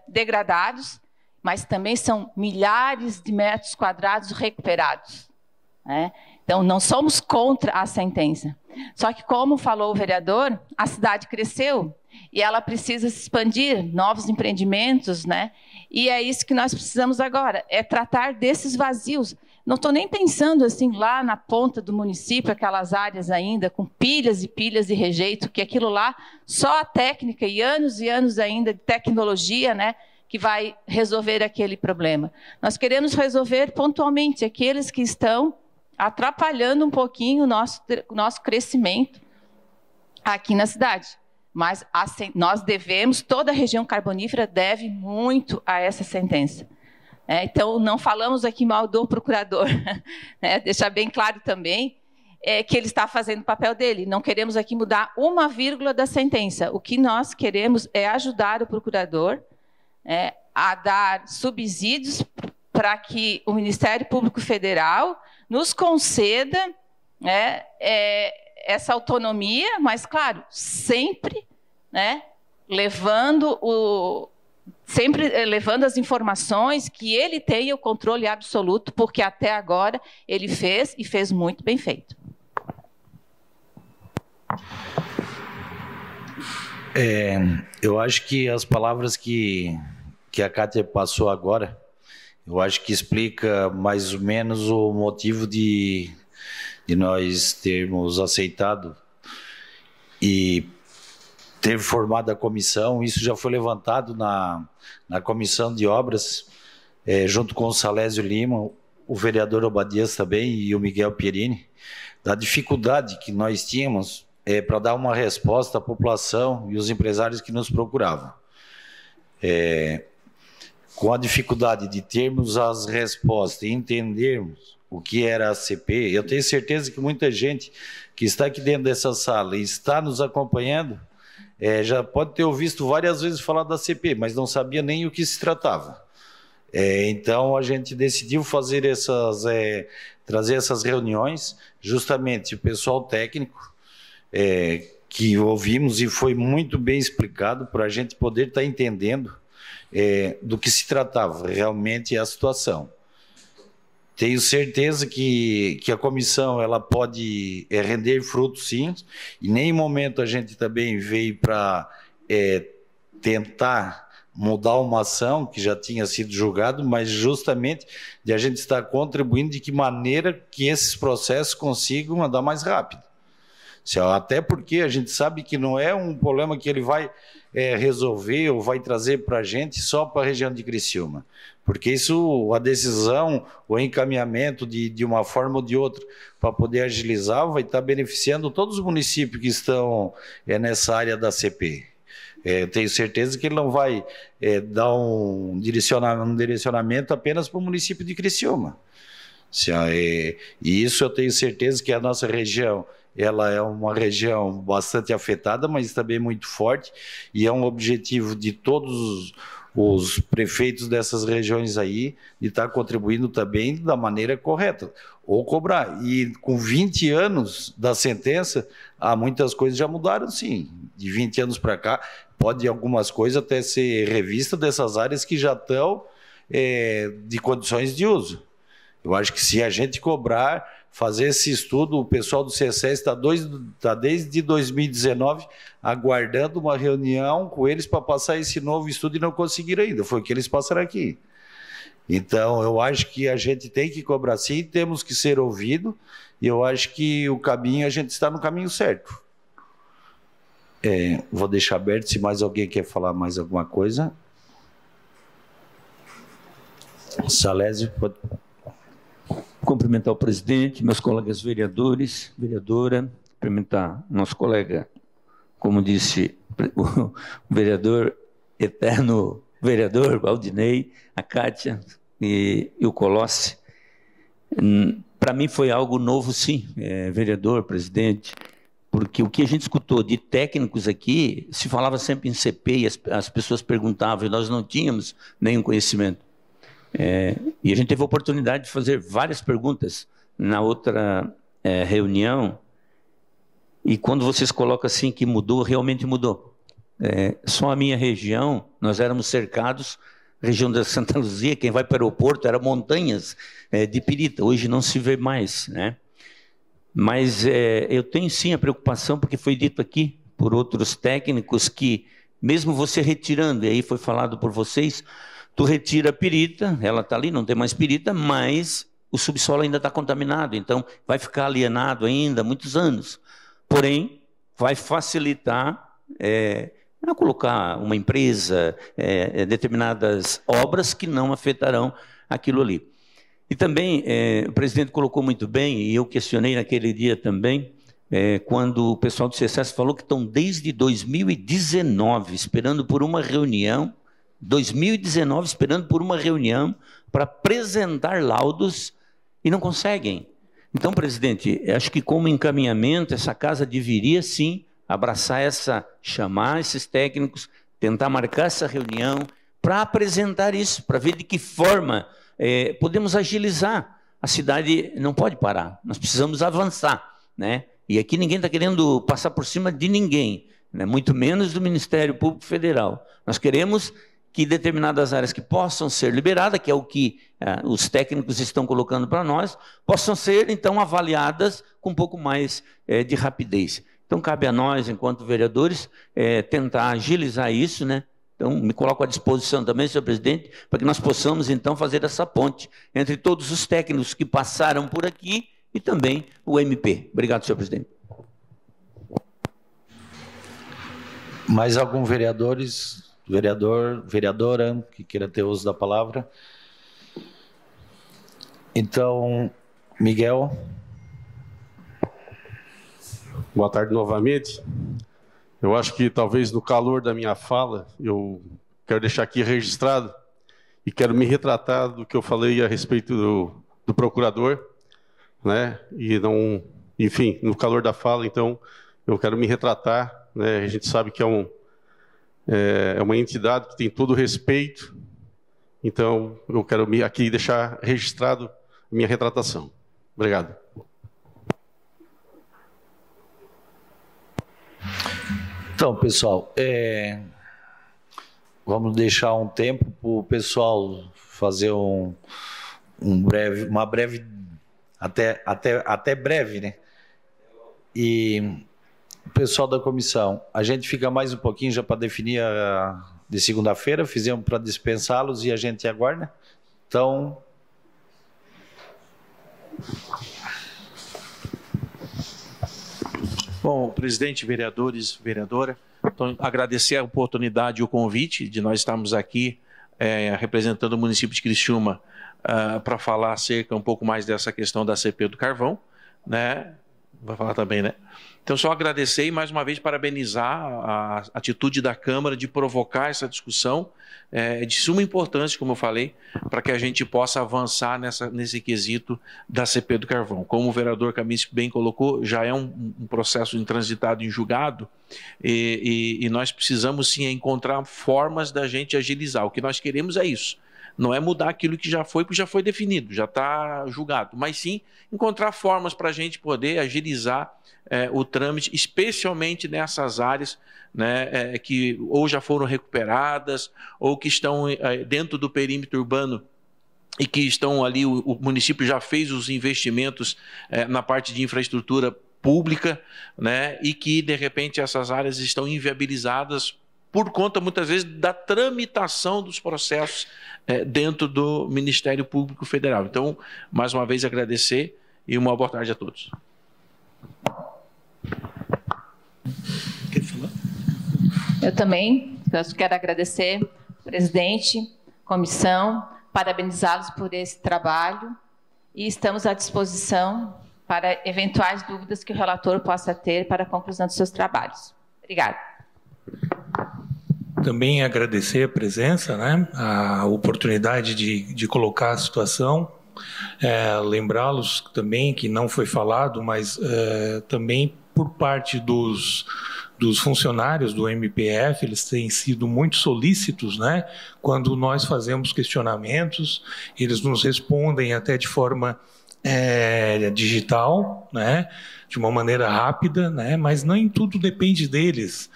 Speaker 4: degradados, mas também são milhares de metros quadrados recuperados. Então, não somos contra a sentença. Só que, como falou o vereador, a cidade cresceu e ela precisa se expandir, novos empreendimentos, né? E é isso que nós precisamos agora, é tratar desses vazios. Não estou nem pensando assim lá na ponta do município, aquelas áreas ainda com pilhas e pilhas de rejeito, que aquilo lá, só a técnica e anos ainda de tecnologia, né, que vai resolver aquele problema. Nós queremos resolver pontualmente aqueles que estão atrapalhando um pouquinho o nosso crescimento aqui na cidade. Mas nós devemos, toda a região carbonífera deve muito a essa sentença. Então, não falamos aqui mal do procurador, né? Deixar bem claro também que ele está fazendo o papel dele. Não queremos aqui mudar uma vírgula da sentença. O que nós queremos é ajudar o procurador a dar subsídios para que o Ministério Público Federal nos conceda essa autonomia, mas, claro, sempre, né, levando as informações, que ele tenha o controle absoluto, porque até agora ele fez, e fez muito bem feito.
Speaker 1: Eu acho que as palavras que a Kátia passou agora, eu acho que explica mais ou menos o motivo de nós termos aceitado e ter formado a comissão. Isso já foi levantado na comissão de obras, junto com o Salésio Lima, o vereador Obadias também e o Miguel Pierini, da dificuldade que nós tínhamos para dar uma resposta à população e os empresários que nos procuravam. Com a dificuldade de termos as respostas e entendermos o que era a CP, eu tenho certeza que muita gente que está aqui dentro dessa sala e está nos acompanhando já pode ter ouvido várias vezes falar da CP, mas não sabia nem o que se tratava. Então a gente decidiu fazer trazer essas reuniões, justamente o pessoal técnico, que ouvimos e foi muito bem explicado para a gente poder estar entendendo do que se tratava realmente a situação. Tenho certeza que a comissão ela pode render frutos, sim, e em nenhum momento a gente também veio para tentar mudar uma ação que já tinha sido julgado, mas justamente de a gente estar contribuindo de que maneira que esses processos consigam andar mais rápido. Até porque a gente sabe que não é um problema que ele vai resolver ou vai trazer para a gente só para a região de Criciúma, porque isso, a decisão, o encaminhamento de uma forma ou de outra para poder agilizar, vai estar beneficiando todos os municípios que estão nessa área da CP. Tenho certeza que ele não vai dar um direcionamento apenas para o município de Criciúma. E isso eu tenho certeza que a nossa região ela é uma região bastante afetada, mas também muito forte, e é um objetivo de todos os prefeitos dessas regiões aí, de estar contribuindo também da maneira correta, ou cobrar. E com 20 anos da sentença, muitas coisas já mudaram, sim. De 20 anos para cá, pode algumas coisas até ser revista dessas áreas que já estão de condições de uso. Eu acho que se a gente cobrar, fazer esse estudo, o pessoal do CSS está desde 2019 aguardando uma reunião com eles para passar esse novo estudo e não conseguiram ainda. Foi o que eles passaram aqui. Então, eu acho que a gente tem que cobrar sim, temos que ser ouvidos, e eu acho que a gente está no caminho certo. Vou deixar aberto se mais alguém quer falar mais alguma coisa. Salésio, pode...
Speaker 8: Cumprimentar o presidente, meus colegas vereadores, vereadora, cumprimentar nosso colega, como disse o vereador, eterno vereador, Valdinei, a Kátia e o Colossi. Para mim foi algo novo, sim, vereador, presidente, porque o que a gente escutou de técnicos aqui, se falava sempre em CP e as pessoas perguntavam e nós não tínhamos nenhum conhecimento. E a gente teve a oportunidade de fazer várias perguntas na outra reunião, e quando vocês colocam assim que mudou, realmente mudou. Só a minha região, nós éramos cercados, região da Santa Luzia, quem vai para o aeroporto eram montanhas de pirita, hoje não se vê mais, né? Mas eu tenho sim a preocupação, porque foi dito aqui por outros técnicos que, mesmo você retirando, e aí foi falado por vocês, tu retira a pirita, ela está ali, não tem mais pirita, mas o subsolo ainda está contaminado, então vai ficar alienado ainda muitos anos. Porém, vai facilitar a colocar uma empresa, determinadas obras que não afetarão aquilo ali. E também, o presidente colocou muito bem, e eu questionei naquele dia também, quando o pessoal do CSS falou que estão desde 2019 esperando por uma reunião, 2019 esperando por uma reunião para apresentar laudos e não conseguem. Então, presidente, acho que como encaminhamento, essa casa deveria sim abraçar chamar esses técnicos, tentar marcar essa reunião para apresentar isso, para ver de que forma podemos agilizar. A cidade não pode parar, nós precisamos avançar, né? E aqui ninguém está querendo passar por cima de ninguém, né? Muito menos do Ministério Público Federal. Nós queremos que determinadas áreas que possam ser liberadas, que é o que os técnicos estão colocando para nós, possam ser, então, avaliadas com um pouco mais de rapidez. Então, cabe a nós, enquanto vereadores, tentar agilizar isso, né? Então, me coloco à disposição também, senhor presidente, para que nós possamos, então, fazer essa ponte entre todos os técnicos que passaram por aqui e também o MP. Obrigado, senhor presidente.
Speaker 1: Mais algum vereadora, que queira ter uso da palavra? Então, Miguel.
Speaker 5: Boa tarde novamente. Eu acho que talvez no calor da minha fala, eu quero deixar aqui registrado e quero me retratar do que eu falei a respeito do procurador, né? E não, enfim, no calor da fala, então, eu quero me retratar, né? A gente sabe que é uma entidade que tem todo o respeito. Então, eu quero aqui deixar registrado minha retratação. Obrigado.
Speaker 1: Então, pessoal, vamos deixar um tempo para o pessoal fazer uma breve, até breve, né? E o pessoal da comissão, a gente fica mais um pouquinho já para definir de segunda-feira, fizemos para dispensá-los e a gente aguarda. Então...
Speaker 2: Bom, presidente, vereadores, vereadora, então, agradecer a oportunidade e o convite de nós estarmos aqui representando o município de Criciúma para falar acerca um pouco mais dessa questão da CP do Carvão, né? Vai falar também, né? Então, só agradecer e, mais uma vez, parabenizar a atitude da Câmara de provocar essa discussão de suma importância, como eu falei, para que a gente possa avançar nesse quesito da CP do Carvão. Como o vereador Kaminski bem colocou, já é um processo intransitado em julgado e nós precisamos, sim, encontrar formas da gente agilizar. O que nós queremos é isso. Não é mudar aquilo que já foi, porque já foi definido, já está julgado, mas sim encontrar formas para a gente poder agilizar o trâmite, especialmente nessas áreas, né, que ou já foram recuperadas ou que estão dentro do perímetro urbano e que estão ali, o município já fez os investimentos na parte de infraestrutura pública, né, e que, de repente, essas áreas estão inviabilizadas por conta, muitas vezes, da tramitação dos processos dentro do Ministério Público Federal. Então, mais uma vez, agradecer e uma boa tarde a todos.
Speaker 3: Quer falar?
Speaker 4: Eu também quero agradecer, presidente, comissão, parabenizá-los por esse trabalho e estamos à disposição para eventuais dúvidas que o relator possa ter para a conclusão dos seus trabalhos. Obrigada.
Speaker 3: Também agradecer a presença, né, a oportunidade de colocar a situação, lembrá-los também que não foi falado, mas também por parte dos funcionários do MPF, eles têm sido muito solícitos, né, quando nós fazemos questionamentos, eles nos respondem até de forma digital, né, de uma maneira rápida, né, mas nem tudo depende deles.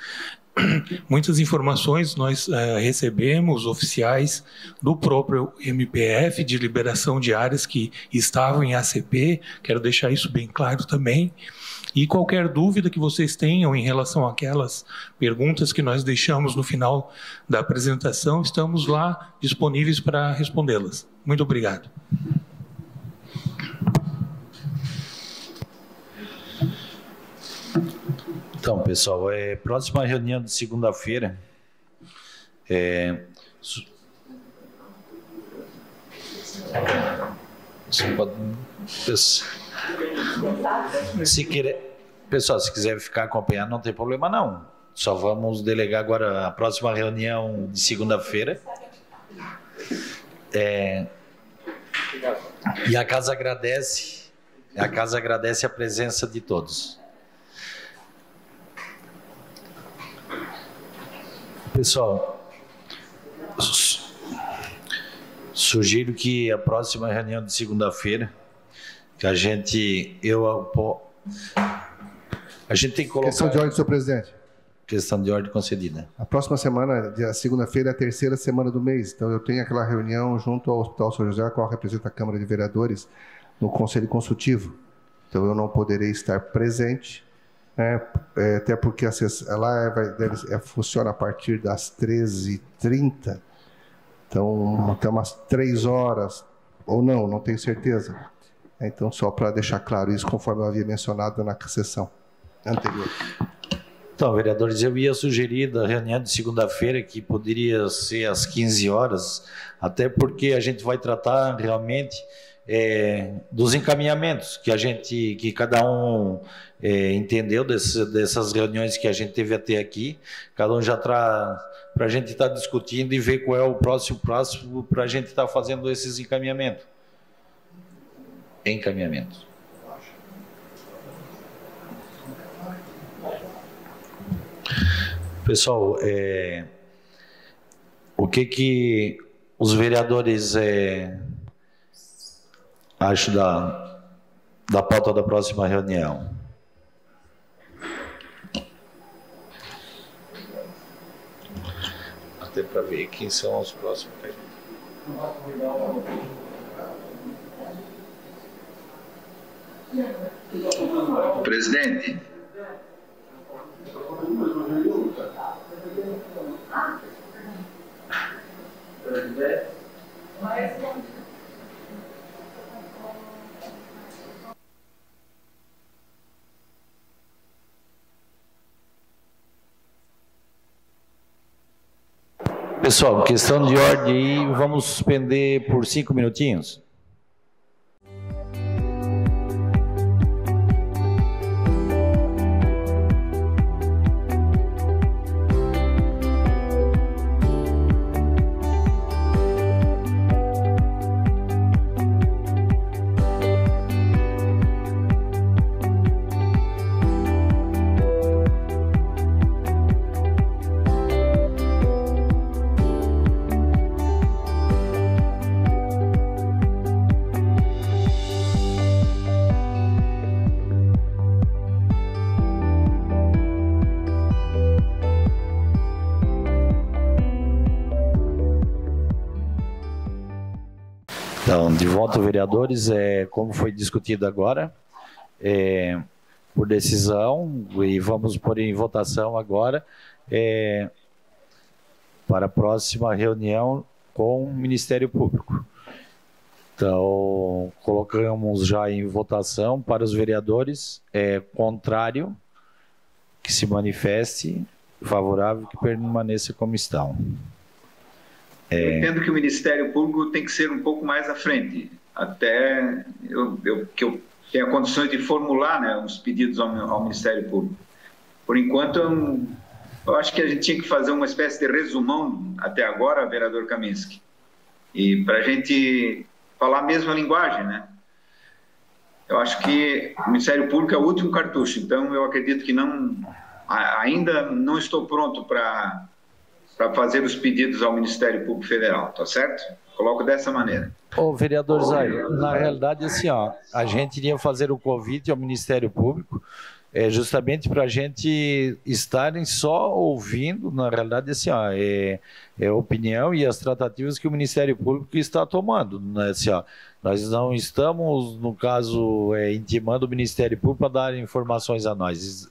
Speaker 3: Muitas informações nós recebemos oficiais do próprio MPF de liberação de áreas que estavam em ACP, quero deixar isso bem claro também. E qualquer dúvida que vocês tenham em relação àquelas perguntas que nós deixamos no final da apresentação, estamos lá disponíveis para respondê-las. Muito obrigado.
Speaker 1: Então, pessoal, próxima reunião de segunda-feira. Pessoal, se quiser ficar acompanhando, não tem problema não. Só vamos delegar agora a próxima reunião de segunda-feira. E a casa agradece a presença de todos. Pessoal, sugiro que a próxima reunião de segunda-feira, que a gente tem que colocar...
Speaker 7: Questão de ordem, senhor presidente.
Speaker 1: Questão de ordem concedida.
Speaker 7: A próxima semana, segunda-feira, é a terceira semana do mês. Então, eu tenho aquela reunião junto ao Hospital São José, a qual representa a Câmara de Vereadores, no Conselho Consultivo. Então, eu não poderei estar presente, até porque ela funciona a partir das 13h30. Então, até umas 3 horas, ou não tenho certeza. Então, só para deixar claro isso, conforme eu havia mencionado na sessão anterior.
Speaker 1: Então, vereadores, eu ia sugerir da reunião de segunda-feira que poderia ser às 15 horas, até porque a gente vai tratar realmente dos encaminhamentos que cada um entendeu dessas reuniões que a gente teve até aqui. Cada um já traz para a gente estar discutindo e ver qual é o próximo passo para a gente estar fazendo esses encaminhamentos. Pessoal, o que os vereadores acham da pauta da próxima reunião? Até para ver quem são os próximos.
Speaker 6: Presidente.
Speaker 1: Pessoal, questão de ordem aí, vamos suspender por 5 minutinhos. Então, de volta, vereadores, como foi discutido agora, por decisão, e vamos pôr em votação agora, para a próxima reunião com o Ministério Público. Então, colocamos já em votação para os vereadores, contrário, que se manifeste, favorável, que permaneça como estão.
Speaker 6: Eu entendo que o Ministério Público tem que ser um pouco mais à frente, até que eu tenha condições de formular, né, uns pedidos ao Ministério Público. Por enquanto, eu acho que a gente tinha que fazer uma espécie de resumão até agora, vereador Kaminski, e para a gente falar a mesma linguagem, né? Eu acho que o Ministério Público é o último cartucho, então eu acredito que ainda não estou pronto para fazer os pedidos ao Ministério Público Federal, tá certo? Coloco dessa maneira.
Speaker 1: Ô, vereador Zay, na realidade, assim, a gente iria fazer o convite ao Ministério Público justamente para a gente estarem só ouvindo, na realidade, assim, a opinião e as tratativas que o Ministério Público está tomando, né? Assim, nós não estamos, no caso, intimando o Ministério Público para dar informações a nós,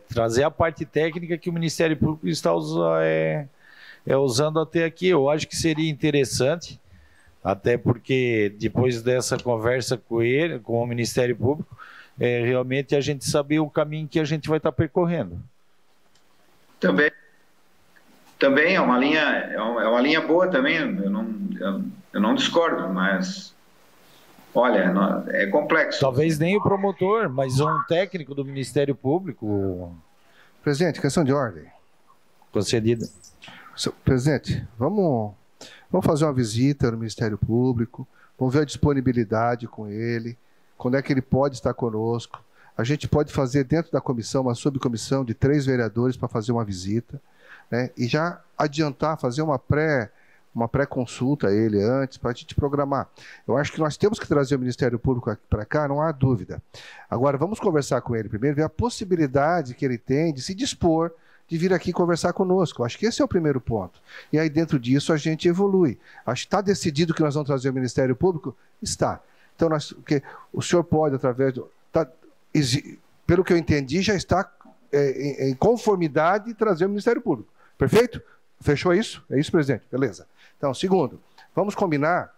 Speaker 1: trazer a parte técnica que o Ministério Público está usando até aqui. Eu acho que seria interessante, até porque depois dessa conversa com ele, com o Ministério Público, realmente a gente saber o caminho que a gente vai estar percorrendo.
Speaker 6: Também é uma linha boa também, eu não discordo, mas olha, é complexo.
Speaker 1: Talvez nem o promotor, mas um técnico do Ministério Público.
Speaker 7: Presidente, questão de ordem.
Speaker 1: Concedida.
Speaker 7: Presidente, vamos fazer uma visita no Ministério Público, vamos ver a disponibilidade com ele, quando é que ele pode estar conosco. A gente pode fazer dentro da comissão uma subcomissão de 3 vereadores para fazer uma visita, né, e já adiantar, fazer uma pré-consulta a ele antes, para a gente programar. Eu acho que nós temos que trazer o Ministério Público para cá, não há dúvida. Agora, vamos conversar com ele primeiro, ver a possibilidade que ele tem de se dispor de vir aqui conversar conosco. Acho que esse é o primeiro ponto. E aí, dentro disso, a gente evolui. Acho que está decidido que nós vamos trazer o Ministério Público? Está. Então, o senhor pode, através do... pelo que eu entendi, já está em conformidade de trazer o Ministério Público. Perfeito? Fechou isso? É isso, presidente? Beleza. Então, segundo, vamos combinar,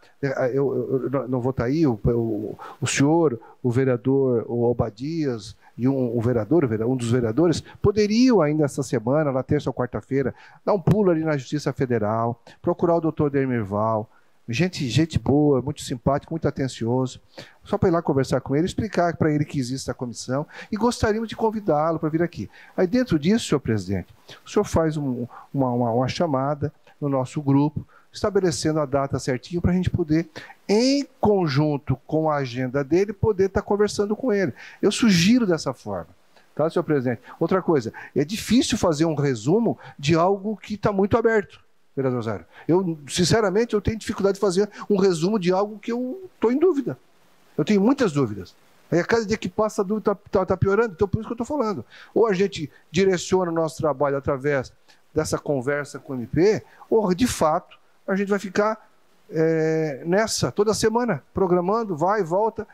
Speaker 7: eu não vou estar aí, o senhor, o vereador, o Albadias e um dos vereadores, poderiam ainda essa semana, na terça ou quarta-feira, dar um pulo ali na Justiça Federal, procurar o doutor Demirval, gente boa, muito simpático, muito atencioso, só para ir lá conversar com ele, explicar para ele que existe a comissão e gostaríamos de convidá-lo para vir aqui. Aí dentro disso, senhor presidente, o senhor faz uma chamada no nosso grupo, estabelecendo a data certinho para a gente poder, em conjunto com a agenda dele, poder estar conversando com ele. Eu sugiro dessa forma, Tá, senhor presidente? Outra coisa, é difícil fazer um resumo de algo que está muito aberto, vereador Rosário. Eu, sinceramente, eu tenho dificuldade de fazer um resumo de algo que eu estou em dúvida. Eu tenho muitas dúvidas. Aí a cada dia que passa a dúvida está piorando, então por isso que eu estou falando. Ou a gente direciona o nosso trabalho através dessa conversa com o MP, ou de fato a gente vai ficar nessa toda semana, programando, vai e volta,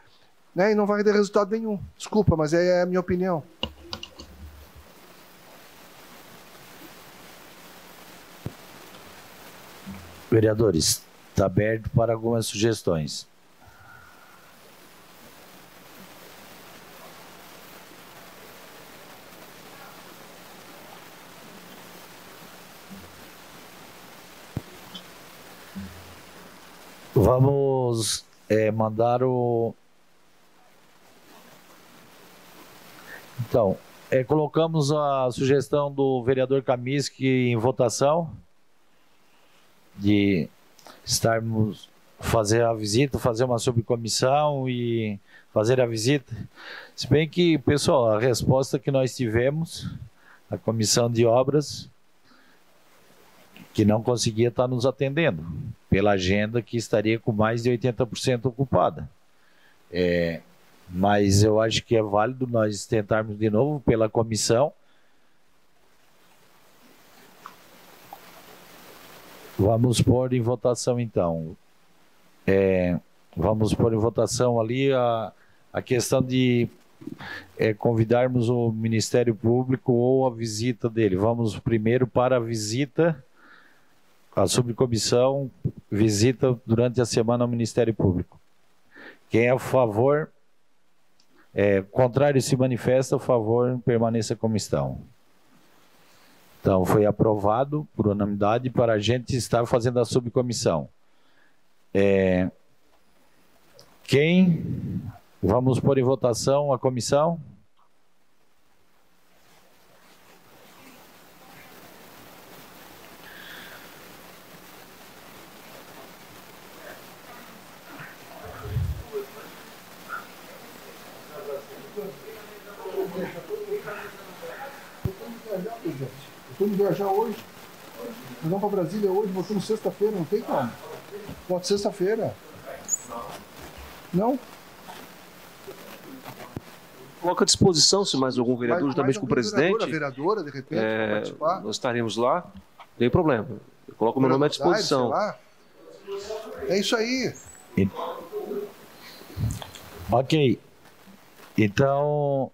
Speaker 7: né, e não vai ter resultado nenhum. Desculpa, mas é a minha opinião.
Speaker 1: Vereadores, está aberto para algumas sugestões. Vamos mandar o... Então, colocamos a sugestão do vereador Kaminski em votação, de fazer a visita, fazer uma subcomissão e fazer a visita. Se bem que, pessoal, a resposta que nós tivemos, a comissão de obras, que não conseguia estar nos atendendo, pela agenda que estaria com mais de 80% ocupada. Mas eu acho que é válido nós tentarmos de novo pela comissão. Vamos pôr em votação, então. Vamos pôr em votação ali a questão de convidarmos o Ministério Público ou a visita dele. Vamos primeiro para a visita, a subcomissão visita durante a semana ao Ministério Público. Quem é a favor, contrário se manifesta, a favor, permaneça como estão. Então, foi aprovado por unanimidade para a gente estar fazendo a subcomissão. Vamos pôr em votação a comissão?
Speaker 7: Vamos viajar hoje. Nós vamos para Brasília hoje, voltamos sexta-feira, não tem como. Pode sexta-feira. Não?
Speaker 9: Coloca à disposição, se mais algum vereador, juntamente com o presidente.
Speaker 7: Vereadora, de repente, participar.
Speaker 9: Nós estaremos lá, não tem problema. Eu coloco o meu nome à disposição.
Speaker 7: É isso aí.
Speaker 1: Ok. Então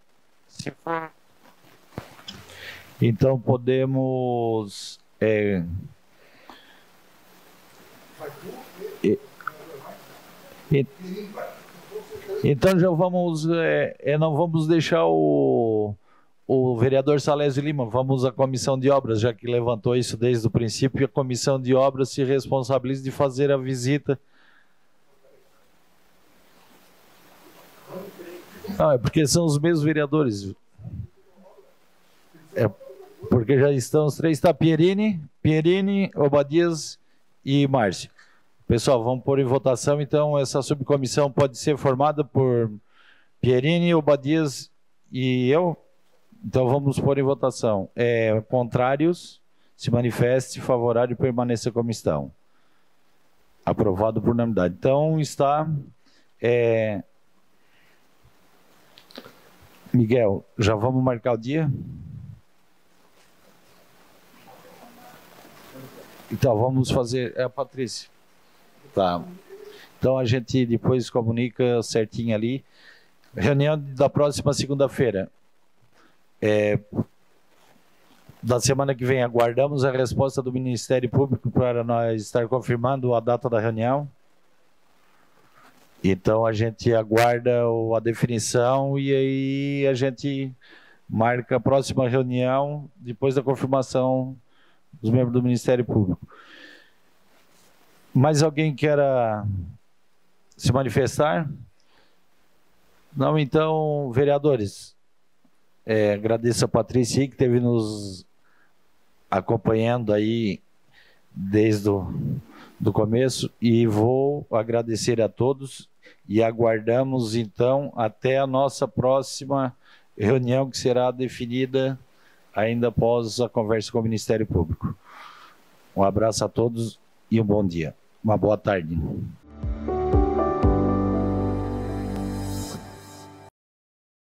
Speaker 1: podemos... Então já vamos... não vamos deixar o vereador Salésio Lima, vamos à comissão de obras, já que levantou isso desde o princípio, e a comissão de obras se responsabiliza de fazer a visita. Não, é porque são os mesmos vereadores. Porque já estão os três, está Pierini, Obadias e Márcio. Pessoal, vamos pôr em votação, então, essa subcomissão pode ser formada por Pierini, Obadias e eu. Então, vamos pôr em votação. Contrários, se manifeste, favorável, permaneça como estão. Aprovado por unanimidade. Então, está... Miguel, já vamos marcar o dia? Então, vamos fazer... Patrícia. Tá. Então, a gente depois comunica certinho ali. Reunião da próxima segunda-feira. Da semana que vem, aguardamos a resposta do Ministério Público para nós estar confirmando a data da reunião. Então, a gente aguarda a definição e aí a gente marca a próxima reunião depois da confirmação dos membros do Ministério Público. Mais alguém queira se manifestar? Não, então, vereadores, agradeço a Patrícia que esteve nos acompanhando aí desde do começo e vou agradecer a todos e aguardamos então até a nossa próxima reunião que será definida ainda após a conversa com o Ministério Público. Um abraço a todos e um bom dia. Uma boa tarde.